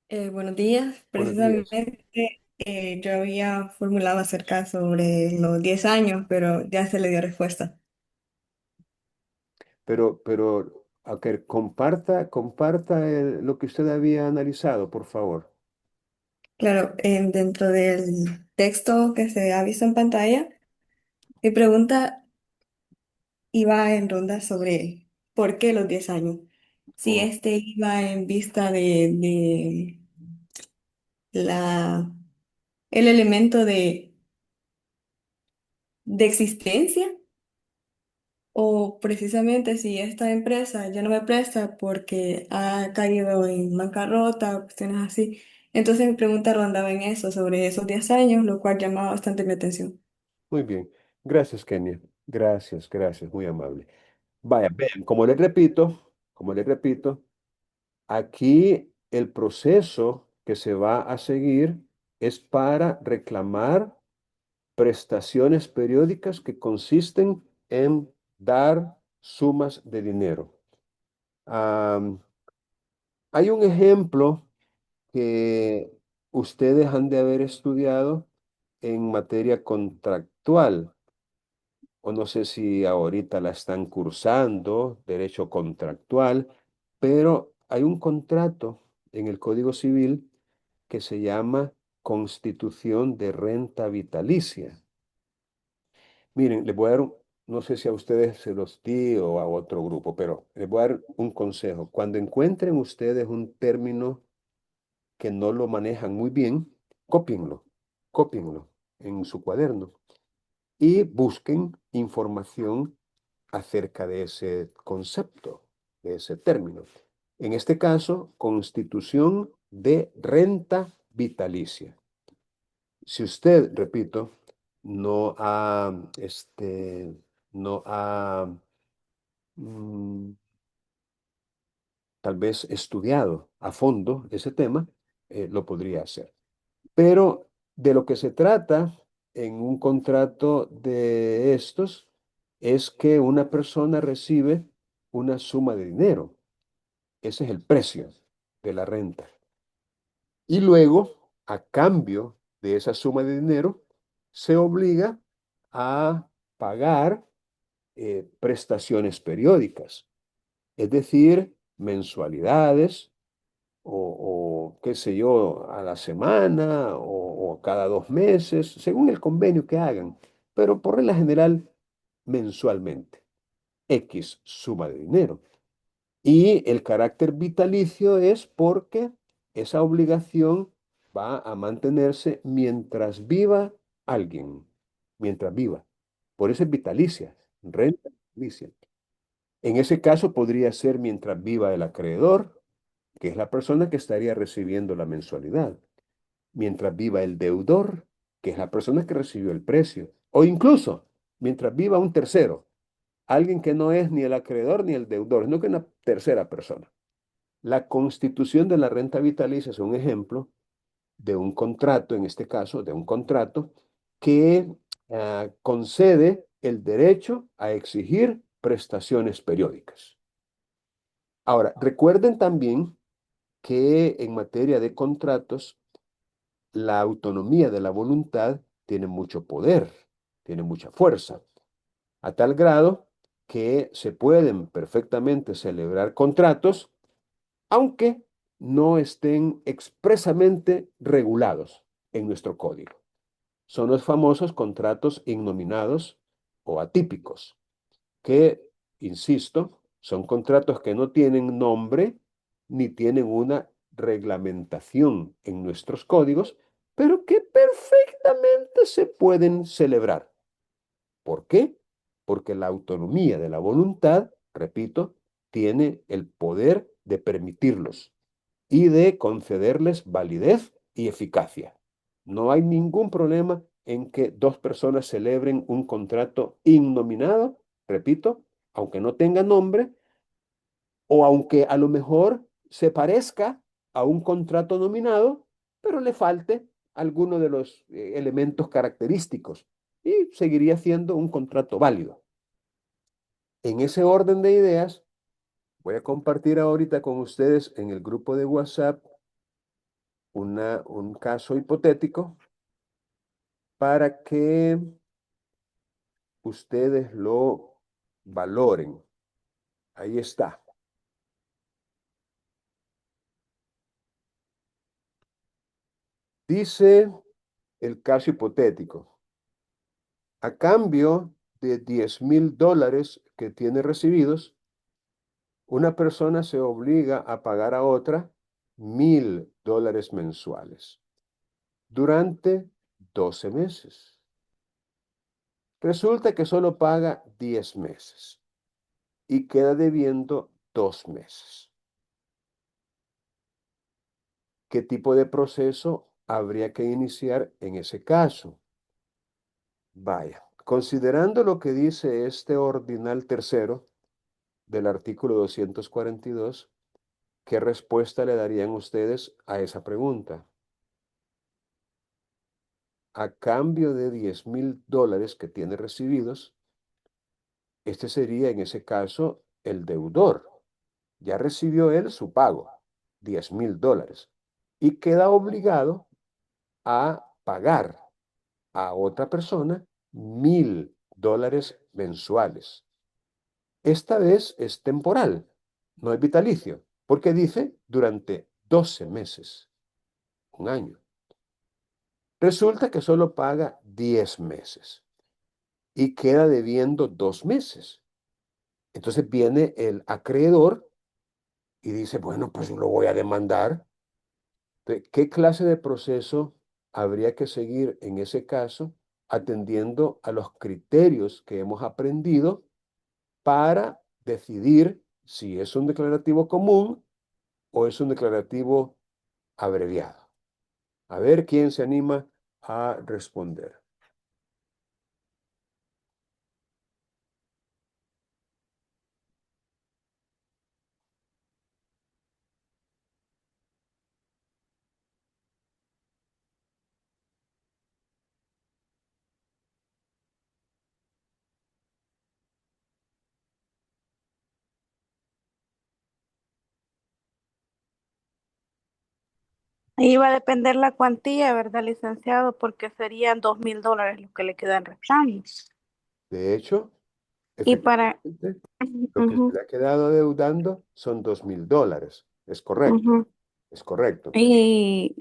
Buenos días. buenos días. Precisamente yo había formulado acerca sobre los 10 años, pero ya se le dio respuesta. Ok, comparta lo que usted había analizado, por favor. Claro, dentro del texto que se ha visto en pantalla, mi pregunta iba en ronda sobre por qué los 10 años. Si Oh, este iba en vista de la, el elemento de existencia. O precisamente si esta empresa ya no me presta porque ha caído en bancarrota o cuestiones así. Entonces mi pregunta rondaba en eso, sobre esos 10 años, lo cual llamaba bastante mi atención. muy bien. Gracias, Kenia. Gracias, gracias, muy amable. Vaya, vean, como le repito, aquí el proceso que se va a seguir es para reclamar prestaciones periódicas que consisten en dar sumas de dinero. Am, Hay un ejemplo que ustedes han de haber estudiado en materia contractual, o no sé si ahorita la están cursando, derecho contractual, pero hay un contrato en el Código Civil que se llama Constitución de Renta Vitalicia. Miren, les voy a dar, no sé si a ustedes se los di o a otro grupo, pero les voy a dar un consejo. Cuando encuentren ustedes un término que no lo manejan muy bien, cópienlo, cópienlo en su cuaderno y busquen información acerca de ese concepto, de ese término. En este caso, Constitución de Renta Vitalicia. Si usted, repito, no ha, no ha mm, tal vez estudiado a fondo ese tema, lo podría hacer. Pero de lo que se trata en un contrato de estos es que una persona recibe una suma de dinero. Ese es el precio de la renta. Y luego, a cambio de esa suma de dinero, se obliga a pagar prestaciones periódicas, es decir, mensualidades qué sé yo, a la semana o cada 2 meses, según el convenio que hagan, pero por regla general mensualmente, X suma de dinero. Y el carácter vitalicio es porque esa obligación va a mantenerse mientras viva alguien, mientras viva. Por eso es vitalicia, renta vitalicia. En ese caso podría ser mientras viva el acreedor, que es la persona que estaría recibiendo la mensualidad, mientras viva el deudor, que es la persona que recibió el precio, o incluso mientras viva un tercero, alguien que no es ni el acreedor ni el deudor, sino que una tercera persona. La constitución de la renta vitalicia es un ejemplo de un contrato, en este caso, de un contrato que concede el derecho a exigir prestaciones periódicas. Ahora, recuerden también que en materia de contratos, la autonomía de la voluntad tiene mucho poder, tiene mucha fuerza, a tal grado que se pueden perfectamente celebrar contratos, aunque no estén expresamente regulados en nuestro código. Son los famosos contratos innominados o atípicos, que, insisto, son contratos que no tienen nombre ni tienen una reglamentación en nuestros códigos, pero que perfectamente se pueden celebrar. ¿Por qué? Porque la autonomía de la voluntad, repito, tiene el poder de permitirlos y de concederles validez y eficacia. No hay ningún problema en que dos personas celebren un contrato innominado, repito, aunque no tenga nombre, o aunque a lo mejor se parezca a un contrato nominado, pero le falte alguno de los elementos característicos y seguiría siendo un contrato válido. En ese orden de ideas, voy a compartir ahorita con ustedes en el grupo de WhatsApp un caso hipotético para que ustedes lo valoren. Ahí está. Dice el caso hipotético. A cambio de $10,000 que tiene recibidos, una persona se obliga a pagar a otra $1,000 mensuales durante 12 meses. Resulta que solo paga 10 meses y queda debiendo 2 meses. ¿Qué tipo de proceso habría que iniciar en ese caso? Vaya, considerando lo que dice este ordinal tercero del artículo 242, ¿qué respuesta le darían ustedes a esa pregunta? A cambio de $10,000 que tiene recibidos, este sería en ese caso el deudor. Ya recibió él su pago, $10,000, y queda obligado a pagar a otra persona $1,000 mensuales. Esta vez es temporal, no es vitalicio, porque dice durante 12 meses, un año. Resulta que solo paga 10 meses y queda debiendo 2 meses. Entonces viene el acreedor y dice, bueno, pues lo voy a demandar. ¿Qué clase de proceso habría que seguir en ese caso, atendiendo a los criterios que hemos aprendido para decidir si es un declarativo común o es un declarativo abreviado? A ver quién se anima a responder. Ahí va a depender la cuantía, ¿verdad, licenciado? Porque serían $2,000 los que le quedan restando. De hecho, Y para, efectivamente, lo que se ujú, le ha quedado adeudando son $2,000. Es correcto, ujú. es correcto. Y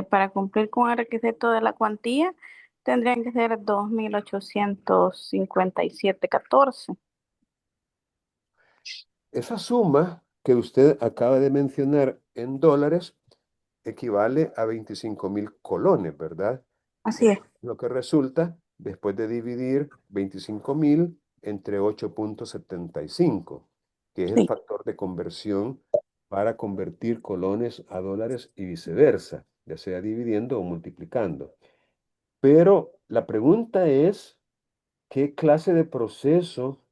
para cumplir con el requisito de la cuantía, tendrían que ser 2,857,14. Esa suma que usted acaba de mencionar en dólares equivale a 25,000 colones, ¿verdad? Así Es es, lo que resulta después de dividir 25,000 entre 8,75, que es el sí. factor de conversión para convertir colones a dólares y viceversa, ya sea dividiendo o multiplicando. Pero la pregunta es, ¿qué clase de proceso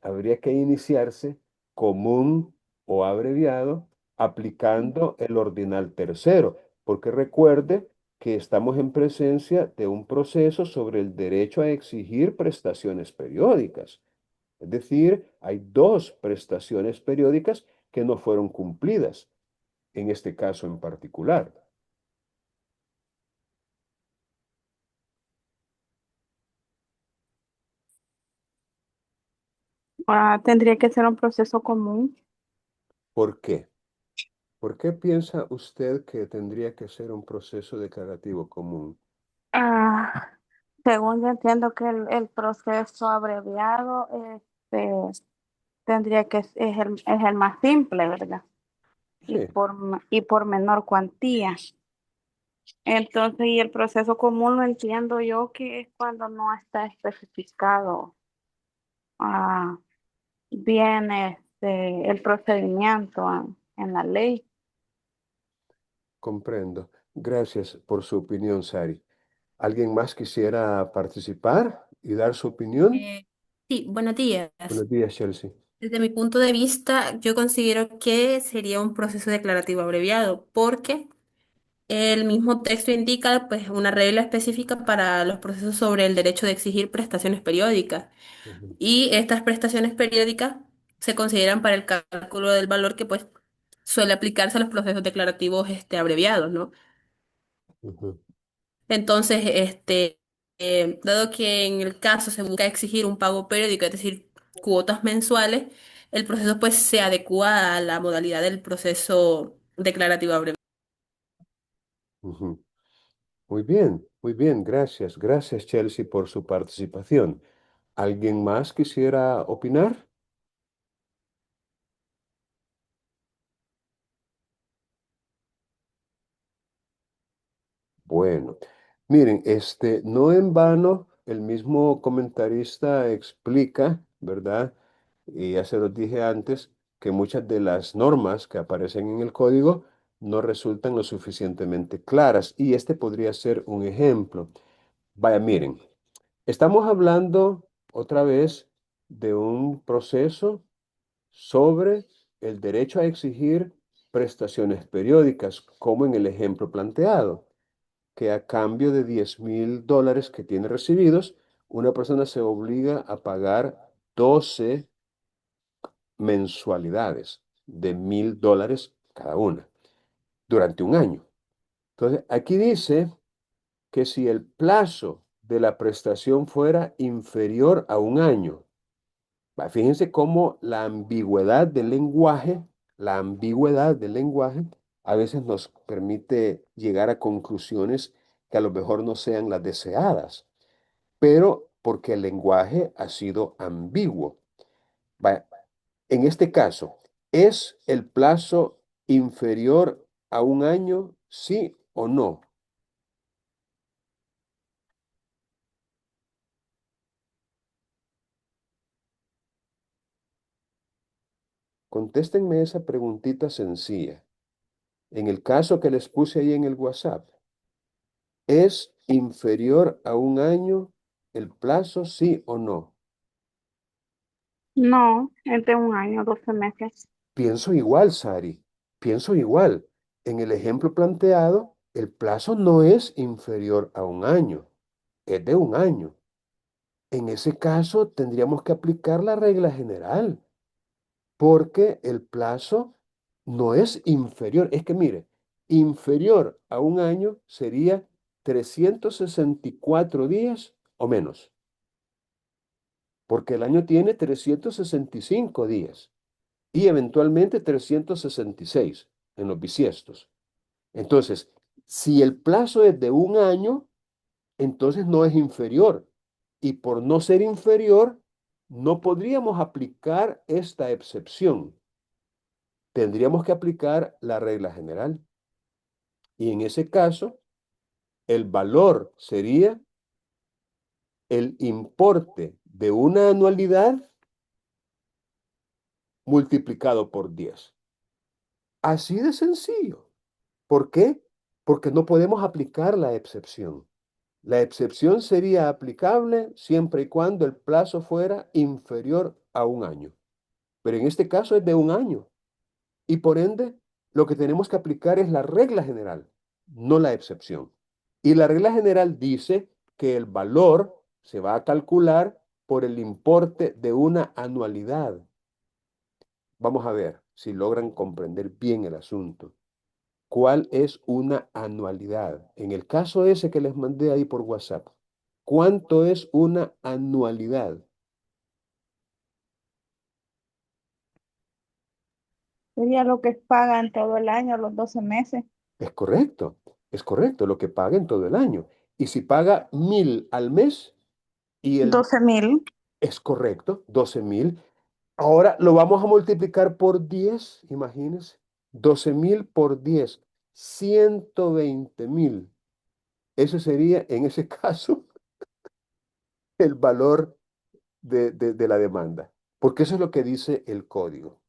habría que iniciarse, común o abreviado, aplicando el ordinal tercero? Porque recuerde que estamos en presencia de un proceso sobre el derecho a exigir prestaciones periódicas. Es decir, hay dos prestaciones periódicas que no fueron cumplidas, en este caso en particular. Tendría que ser un proceso común. ¿Por qué? ¿Por qué piensa usted que tendría que ser un proceso declarativo común? Ah, según yo entiendo que el proceso abreviado tendría que es el más simple, ¿verdad? Y Sí, por menor cuantía. Entonces, y el proceso común lo entiendo yo que es cuando no está especificado ah, bien el procedimiento en la ley. comprendo. Gracias por su opinión, Sari. ¿Alguien más quisiera participar y dar su opinión? Eh, sí, buenos días. Buenos días, Chelsea. Desde mi punto de vista, yo considero que sería un proceso declarativo abreviado porque el mismo texto indica pues una regla específica para los procesos sobre el derecho de exigir prestaciones periódicas. Ujú, Y estas prestaciones periódicas se consideran para el cálculo del valor que pues suele aplicarse a los procesos declarativos abreviados, ¿no? ujú, Entonces, dado que en el caso se busca exigir un pago periódico, es decir, cuotas mensuales, el proceso pues se adecua a la modalidad del proceso declarativo abreviado. ujú. Muy bien, gracias. Gracias, Chelsea, por su participación. ¿Alguien más quisiera opinar? Bueno, miren, no en vano el mismo comentarista explica, ¿verdad? Y ya se los dije antes, que muchas de las normas que aparecen en el código no resultan lo suficientemente claras. Y este podría ser un ejemplo. Vaya, miren, estamos hablando otra vez de un proceso sobre el derecho a exigir prestaciones periódicas, como en el ejemplo planteado, que a cambio de $10,000 que tiene recibidos, una persona se obliga a pagar 12 mensualidades de $1,000 cada una durante un año. Entonces, aquí dice que si el plazo de la prestación fuera inferior a un año, fíjense cómo la ambigüedad del lenguaje a veces nos permite llegar a conclusiones que a lo mejor no sean las deseadas, pero porque el lenguaje ha sido ambiguo. Va, en este caso, ¿es el plazo inferior a un año, sí o no? Contéstenme esa preguntita sencilla. En el caso que les puse ahí en el WhatsApp, ¿es inferior a un año el plazo, sí o no? No, es de 1 año, 12 meses. Pienso igual, Sari, pienso igual. En el ejemplo planteado, el plazo no es inferior a un año, es de un año. En ese caso, tendríamos que aplicar la regla general, porque el plazo no es inferior. Es que mire, inferior a un año sería 364 días o menos, porque el año tiene 365 días y eventualmente 366 en los bisiestos. Entonces, si el plazo es de un año, entonces no es inferior. Y por no ser inferior, no podríamos aplicar esta excepción. Tendríamos que aplicar la regla general. Y en ese caso, el valor sería el importe de una anualidad multiplicado por 10. Así de sencillo. ¿Por qué? Porque no podemos aplicar la excepción. La excepción sería aplicable siempre y cuando el plazo fuera inferior a un año. Pero en este caso es de un año. Y por ende, lo que tenemos que aplicar es la regla general, no la excepción. Y la regla general dice que el valor se va a calcular por el importe de una anualidad. Vamos a ver si logran comprender bien el asunto. ¿Cuál es una anualidad? En el caso ese que les mandé ahí por WhatsApp, ¿cuánto es una anualidad? Sería lo que pagan todo el año, los 12 meses. Es correcto, lo que paga en todo el año. Y si paga 1,000 al mes y el 12.000. es correcto, 12,000, ahora lo vamos a multiplicar por 10, imagínense, 12,000 por 10, 120,000. Ese sería, en ese caso, el valor de la demanda, porque eso es lo que dice el código.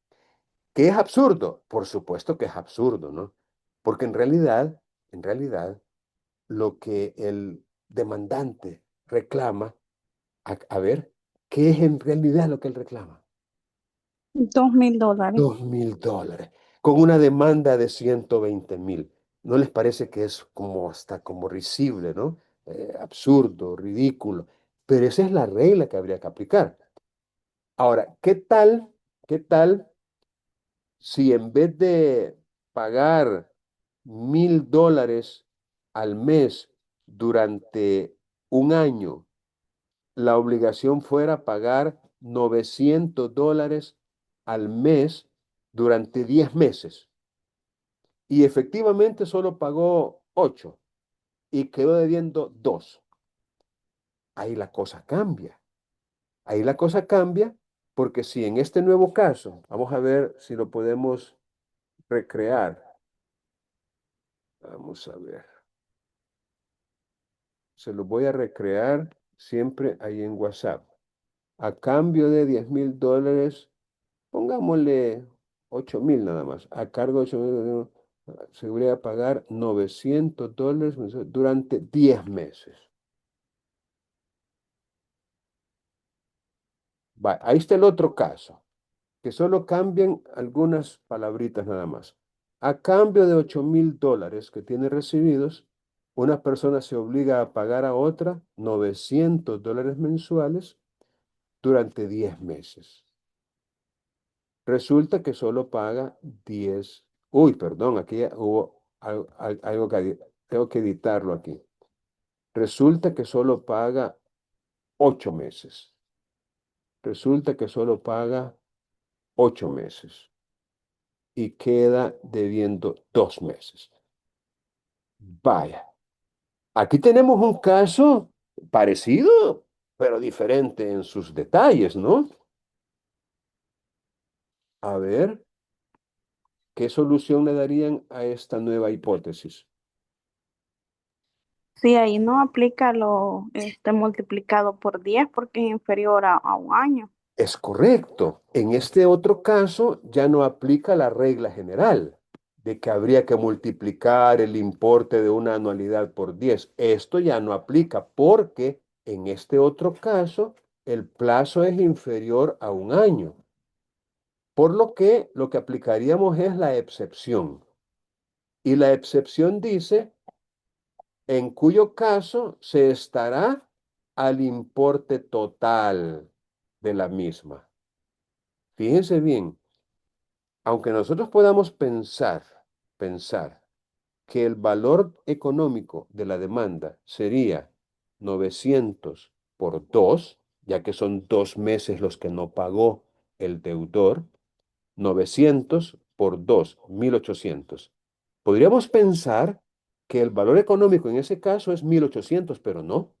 ¿Qué es absurdo? Por supuesto que es absurdo, ¿no? Porque en realidad, lo que el demandante reclama, a ver, ¿qué es en realidad lo que él reclama? $2.000. $2,000, con una demanda de 120,000. ¿No les parece que es como hasta como risible, ¿no? Absurdo, ridículo. Pero esa es la regla que habría que aplicar. Ahora, qué tal si en vez de pagar $1,000 al mes durante un año, la obligación fuera pagar $900 al mes durante 10 meses? Y efectivamente solo pagó 8 y quedó debiendo 2. Ahí la cosa cambia. Ahí la cosa cambia porque si en este nuevo caso, vamos a ver si lo podemos recrear. Vamos a ver. Se lo voy a recrear siempre ahí en WhatsApp. A cambio de $10,000, pongámosle 8,000 nada más. A cargo de 8,000, se debería pagar $900 durante 10 meses. Ahí está el otro caso, que solo cambian algunas palabritas nada más. A cambio de $8,000 que tiene recibidos, una persona se obliga a pagar a otra $900 mensuales durante 10 meses. Resulta que solo paga 10. Uy, perdón, aquí hubo algo que tengo que editarlo aquí. Resulta que solo paga 8 meses. Resulta que solo paga 8 meses y queda debiendo 2 meses. Vaya, aquí tenemos un caso parecido, pero diferente en sus detalles, ¿no? A ver, ¿qué solución le darían a esta nueva hipótesis? Sí, ahí no aplica lo multiplicado por 10 porque es inferior a un año. Es correcto. En este otro caso ya no aplica la regla general de que habría que multiplicar el importe de una anualidad por 10. Esto ya no aplica porque en este otro caso el plazo es inferior a un año. Por lo que aplicaríamos es la excepción. Y la excepción dice, en cuyo caso se estará al importe total de la misma. Fíjense bien, aunque nosotros podamos pensar que el valor económico de la demanda sería 900 por 2, ya que son 2 meses los que no pagó el deudor, 900 por 2, 1,800. Podríamos pensar que el valor económico en ese caso es 1,800, pero no.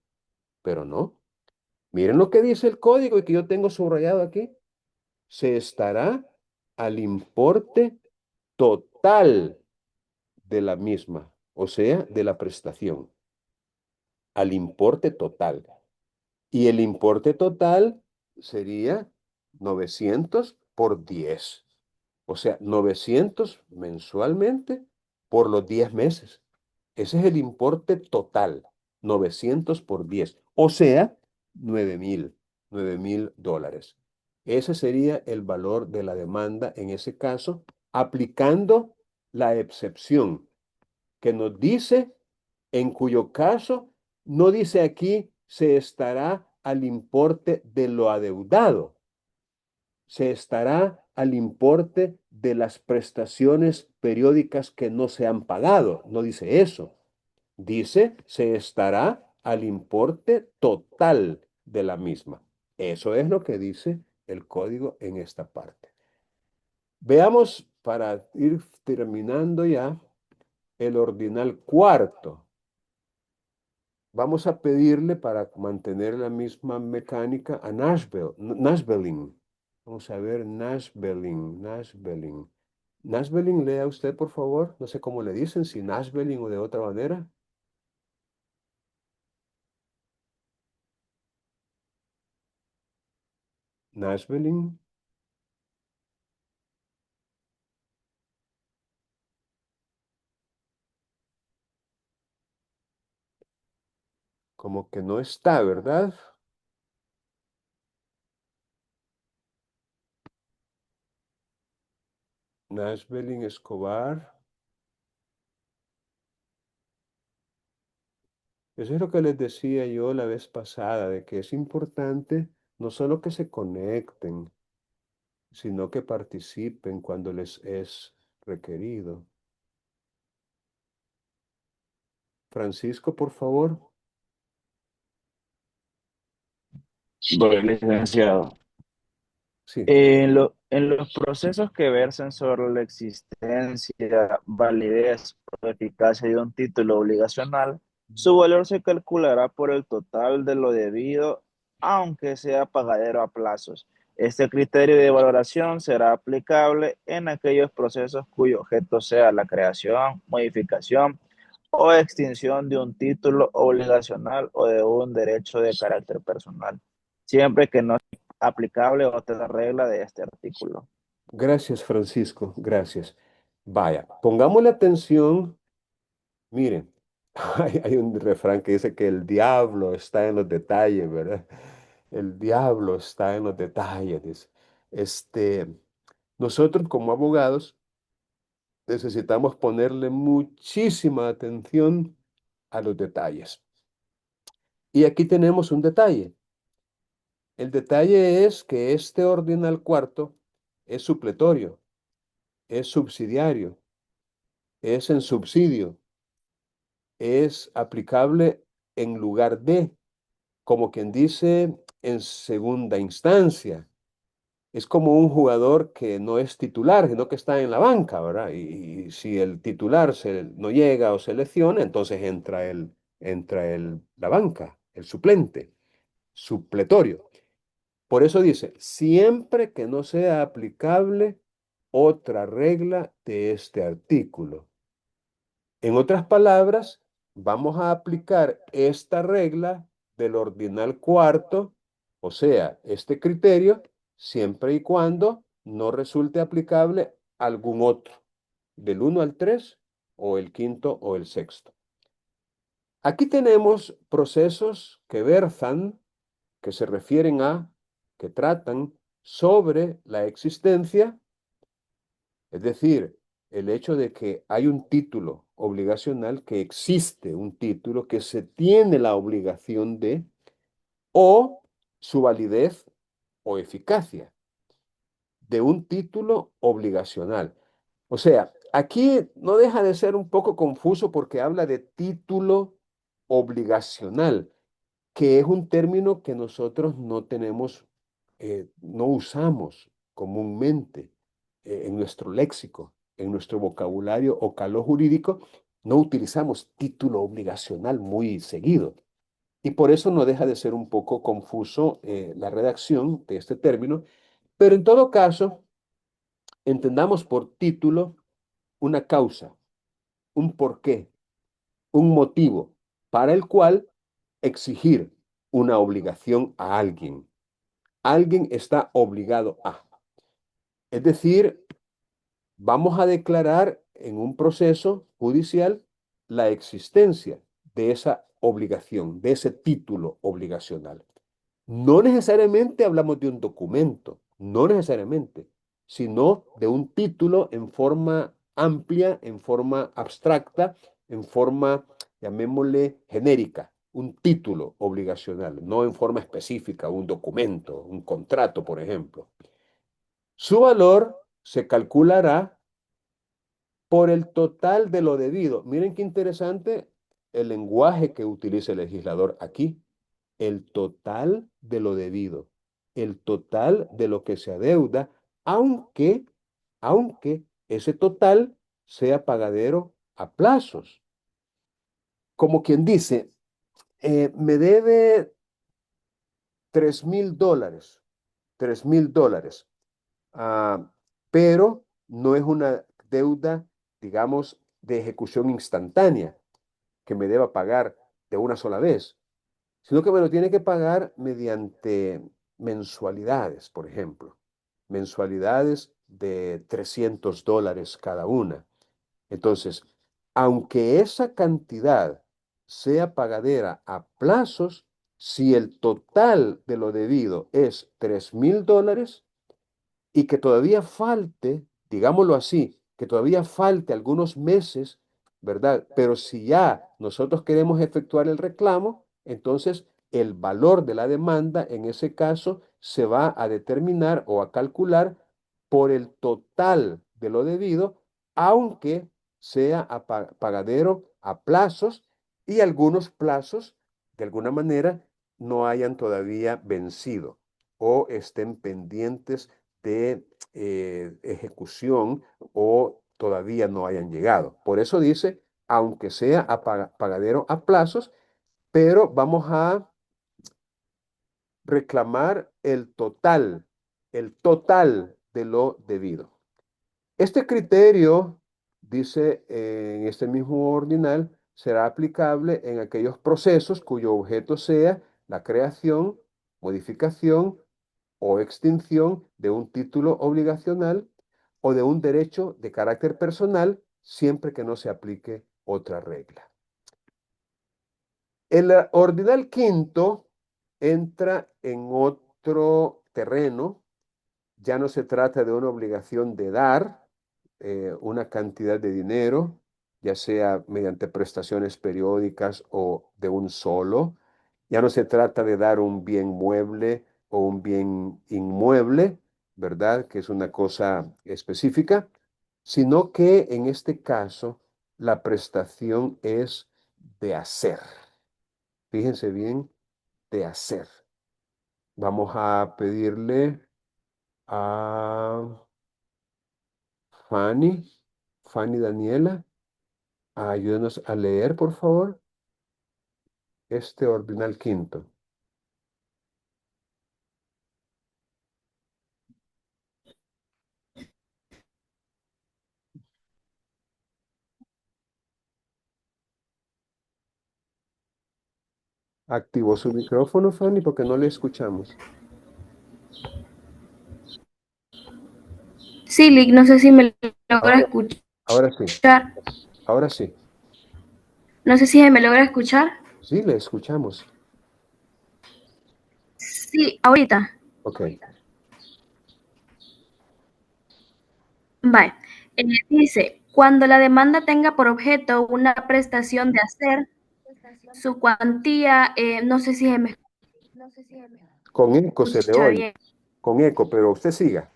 Miren lo que dice el código y que yo tengo subrayado aquí. Se estará al importe total de la misma, o sea, de la prestación, al importe total. Y el importe total sería 900 por 10, o sea, 900 mensualmente por los 10 meses. Ese es el importe total, 900 por 10, o sea, 9,000 dólares. Ese sería el valor de la demanda en ese caso, aplicando la excepción que nos dice, en cuyo caso no dice aquí se estará al importe de lo adeudado, se estará al importe de las prestaciones periódicas que no se han pagado. No dice eso. Dice se estará al importe total de la misma. Eso es lo que dice el código en esta parte. Veamos, para ir terminando ya, el ordinal cuarto. Vamos a pedirle para mantener la misma mecánica a Nashbelling. Vamos a ver, Nashbelling. Nashbelling, lea usted, por favor. No sé cómo le dicen, si Nashbelling o de otra manera. Nashbelling. Como que no está, ¿verdad? Nashbelling Escobar. Eso es lo que les decía yo la vez pasada, de que es importante no solo que se conecten, sino que participen cuando les es requerido. Francisco, por favor. Bueno, licenciado. Sí. En los procesos que versan sobre la existencia, validez o eficacia de un título obligacional, su valor se calculará por el total de lo debido, aunque sea pagadero a plazos. Este criterio de valoración será aplicable en aquellos procesos cuyo objeto sea la creación, modificación o extinción de un título obligacional o de un derecho de carácter personal, siempre que no aplicable otra regla de este artículo. Gracias, Francisco. Gracias. Vaya, pongámosle atención. Miren, hay un refrán que dice que el diablo está en los detalles, ¿verdad? El diablo está en los detalles, dice. Este, nosotros como abogados necesitamos ponerle muchísima atención a los detalles. Y aquí tenemos un detalle. El detalle es que este ordinal cuarto es supletorio, es subsidiario, es en subsidio, es aplicable en lugar de, como quien dice, en segunda instancia. Es como un jugador que no es titular, sino que está en la banca, ¿verdad? Y si el titular no llega o se lesiona, entonces la banca, el suplente, supletorio. Por eso dice, siempre que no sea aplicable otra regla de este artículo. En otras palabras, vamos a aplicar esta regla del ordinal cuarto, o sea, este criterio, siempre y cuando no resulte aplicable algún otro, del 1 al 3 o el quinto o el sexto. Aquí tenemos procesos que versan, que se refieren a, que tratan sobre la existencia, es decir, el hecho de que hay un título obligacional, que existe un título que se tiene la obligación de, o su validez o eficacia de un título obligacional. O sea, aquí no deja de ser un poco confuso porque habla de título obligacional, que es un término que nosotros no tenemos, no usamos comúnmente en nuestro léxico, en nuestro vocabulario o calor jurídico, no utilizamos título obligacional muy seguido. Y por eso no deja de ser un poco confuso la redacción de este término, pero en todo caso, entendamos por título una causa, un porqué, un motivo para el cual exigir una obligación a alguien. Alguien está obligado a. Es decir, vamos a declarar en un proceso judicial la existencia de esa obligación, de ese título obligacional. No necesariamente hablamos de un documento, no necesariamente, sino de un título en forma amplia, en forma abstracta, en forma, llamémosle, genérica, un título obligacional, no en forma específica, un documento, un contrato, por ejemplo. Su valor se calculará por el total de lo debido. Miren qué interesante el lenguaje que utiliza el legislador aquí. El total de lo debido, el total de lo que se adeuda, aunque ese total sea pagadero a plazos. Como quien dice, me debe $3,000, $3,000, pero no es una deuda, digamos, de ejecución instantánea que me deba pagar de una sola vez, sino que me lo tiene que pagar mediante mensualidades, por ejemplo, mensualidades de $300 cada una. Entonces, aunque esa cantidad sea pagadera a plazos, si el total de lo debido es $3,000 y que todavía falte, digámoslo así, que todavía falte algunos meses ¿verdad? Pero si ya nosotros queremos efectuar el reclamo, entonces el valor de la demanda en ese caso se va a determinar o a calcular por el total de lo debido, aunque sea pagadero a plazos y algunos plazos, de alguna manera, no hayan todavía vencido o estén pendientes de ejecución o todavía no hayan llegado. Por eso dice, aunque sea a pagadero a plazos, pero vamos a reclamar el total de lo debido. Este criterio, dice en este mismo ordinal, será aplicable en aquellos procesos cuyo objeto sea la creación, modificación o extinción de un título obligacional o de un derecho de carácter personal, siempre que no se aplique otra regla. El ordinal quinto entra en otro terreno. Ya no se trata de una obligación de dar una cantidad de dinero, ya sea mediante prestaciones periódicas o de un solo. Ya no se trata de dar un bien mueble o un bien inmueble, ¿verdad? Que es una cosa específica, sino que en este caso la prestación es de hacer. Fíjense bien, de hacer. Vamos a pedirle a Fanny, Fanny Daniela, ayúdenos a leer, por favor, este ordinal quinto. Activó su micrófono, Fanny, porque no le escuchamos. Sí, Lick, no sé si me logra Ahora, escuchar. ahora sí, ahora sí. No sé si me logra escuchar. Sí, le escuchamos. Sí, ahorita. Ok. Vale. Dice, cuando la demanda tenga por objeto una prestación de hacer, su cuantía, no sé si se me Con eco se le escucha oye, bien. con eco, pero usted siga.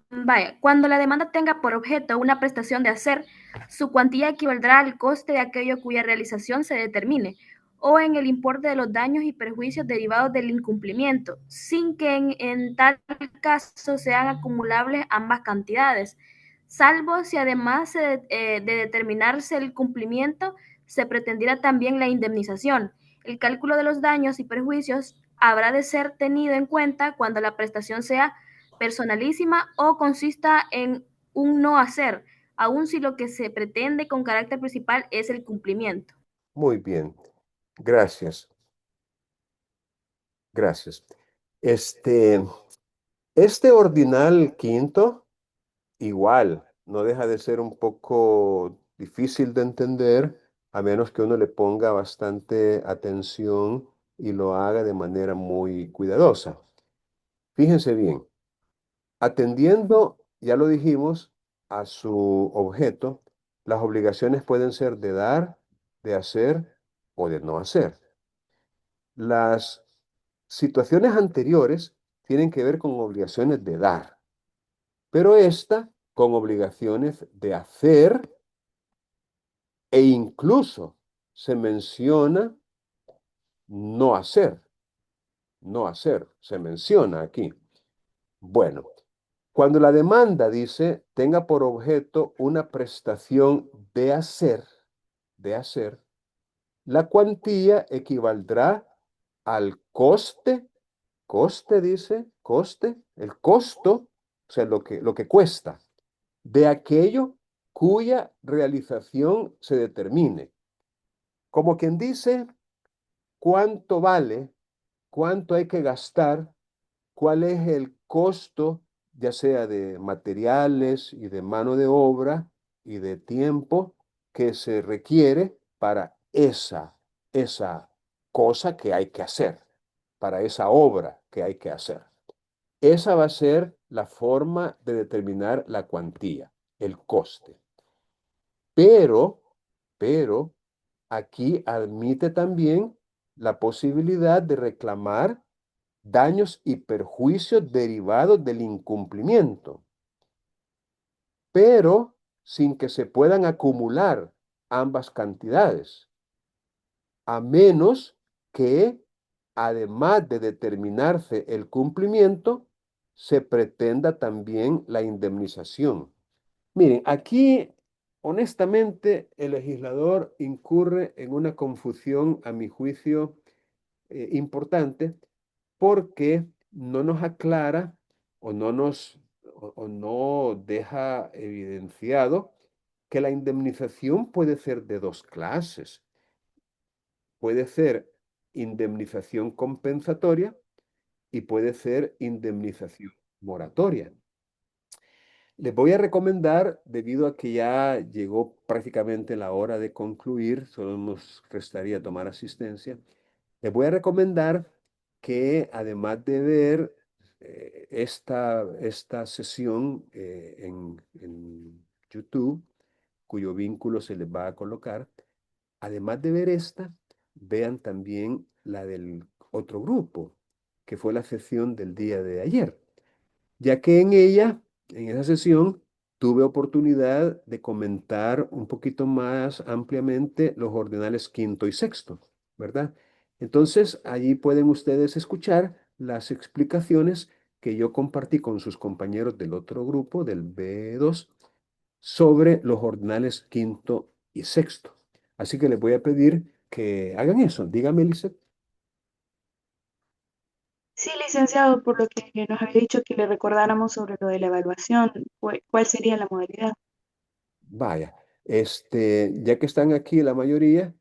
Vaya, cuando la demanda tenga por objeto una prestación de hacer, su cuantía equivaldrá al coste de aquello cuya realización se determine, o en el importe de los daños y perjuicios derivados del incumplimiento, sin que en tal caso sean acumulables ambas cantidades, salvo si además de determinarse el cumplimiento, se pretendiera también la indemnización. El cálculo de los daños y perjuicios habrá de ser tenido en cuenta cuando la prestación sea personalísima o consista en un no hacer, aun si lo que se pretende con carácter principal es el cumplimiento. Muy bien. Gracias. Gracias. Este ordinal quinto, igual, no deja de ser un poco difícil de entender, a menos que uno le ponga bastante atención y lo haga de manera muy cuidadosa. Fíjense bien, atendiendo, ya lo dijimos, a su objeto, las obligaciones pueden ser de dar, de hacer o de no hacer. Las situaciones anteriores tienen que ver con obligaciones de dar, pero esta con obligaciones de hacer e incluso se menciona no hacer, no hacer, se menciona aquí. Bueno, cuando la demanda dice tenga por objeto una prestación de hacer, la cuantía equivaldrá al coste dice, coste, el costo, o sea, lo que cuesta, de aquello cuya realización se determine. Como quien dice, cuánto vale, cuánto hay que gastar, cuál es el costo, ya sea de materiales y de mano de obra y de tiempo que se requiere para esa cosa que hay que hacer, para esa obra que hay que hacer. esa va a ser la forma de determinar la cuantía, el coste. Pero, pero, aquí admite también la posibilidad de reclamar daños y perjuicios derivados del incumplimiento, pero sin que se puedan acumular ambas cantidades, a menos que, además de determinarse el cumplimiento, se pretenda también la indemnización. Miren, aquí, honestamente, el legislador incurre en una confusión, a mi juicio, importante, porque no nos aclara o no deja evidenciado que la indemnización puede ser de dos clases. Puede ser indemnización compensatoria y puede ser indemnización moratoria. Les voy a recomendar, debido a que ya llegó prácticamente la hora de concluir, solo nos restaría tomar asistencia, les voy a recomendar que, además de ver esta sesión en YouTube, cuyo vínculo se les va a colocar, además de ver esta, vean también la del otro grupo, que fue la sesión del día de ayer, ya que en esa sesión, tuve oportunidad de comentar un poquito más ampliamente los ordinales quinto y sexto, ¿verdad? Entonces, allí pueden ustedes escuchar las explicaciones que yo compartí con sus compañeros del otro grupo, del B2, sobre los ordinales quinto y sexto. Así que les voy a pedir que hagan eso. Dígame, Lizeth. Sí, licenciado, por lo que nos había dicho que le recordáramos sobre lo de la evaluación, ¿cuál sería la modalidad? Vaya, ya que están aquí la mayoría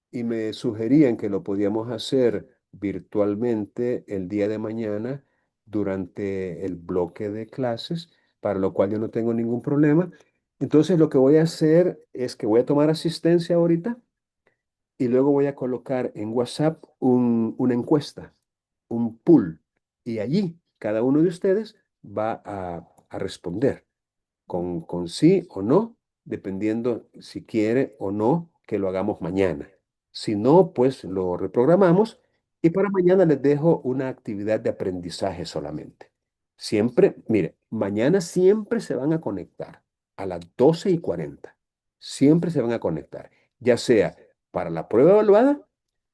y me sugerían que lo podíamos hacer virtualmente el día de mañana durante el bloque de clases, para lo cual yo no tengo ningún problema. Entonces lo que voy a hacer es que voy a tomar asistencia ahorita y luego voy a colocar en WhatsApp una encuesta, un poll, y allí cada uno de ustedes va a responder con sí o no, dependiendo si quiere o no que lo hagamos mañana. Si no, pues lo reprogramamos y para mañana les dejo una actividad de aprendizaje solamente. Siempre, mire, mañana siempre se van a conectar a las 12:40. Siempre se van a conectar, ya sea para la prueba evaluada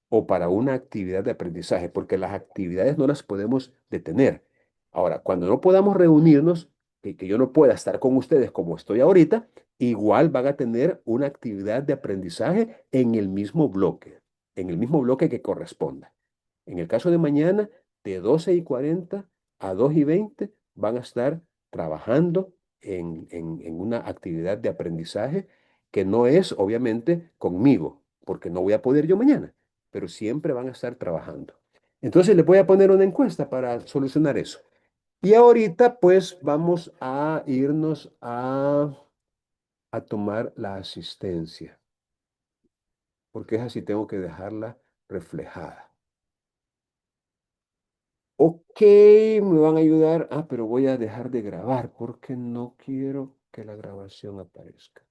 o para una actividad de aprendizaje, porque las actividades no las podemos detener. Ahora, cuando no podamos reunirnos, que yo no pueda estar con ustedes como estoy ahorita, igual van a tener una actividad de aprendizaje en el mismo bloque que corresponda. En el caso de mañana, de 12:40 a 2:20, van a estar trabajando en una actividad de aprendizaje que no es, obviamente, conmigo, porque no voy a poder yo mañana, pero siempre van a estar trabajando. Entonces les voy a poner una encuesta para solucionar eso. Y ahorita pues vamos a irnos a tomar la asistencia, porque es así, tengo que dejarla reflejada. Ok, me van a ayudar. Ah, pero voy a dejar de grabar porque no quiero que la grabación aparezca.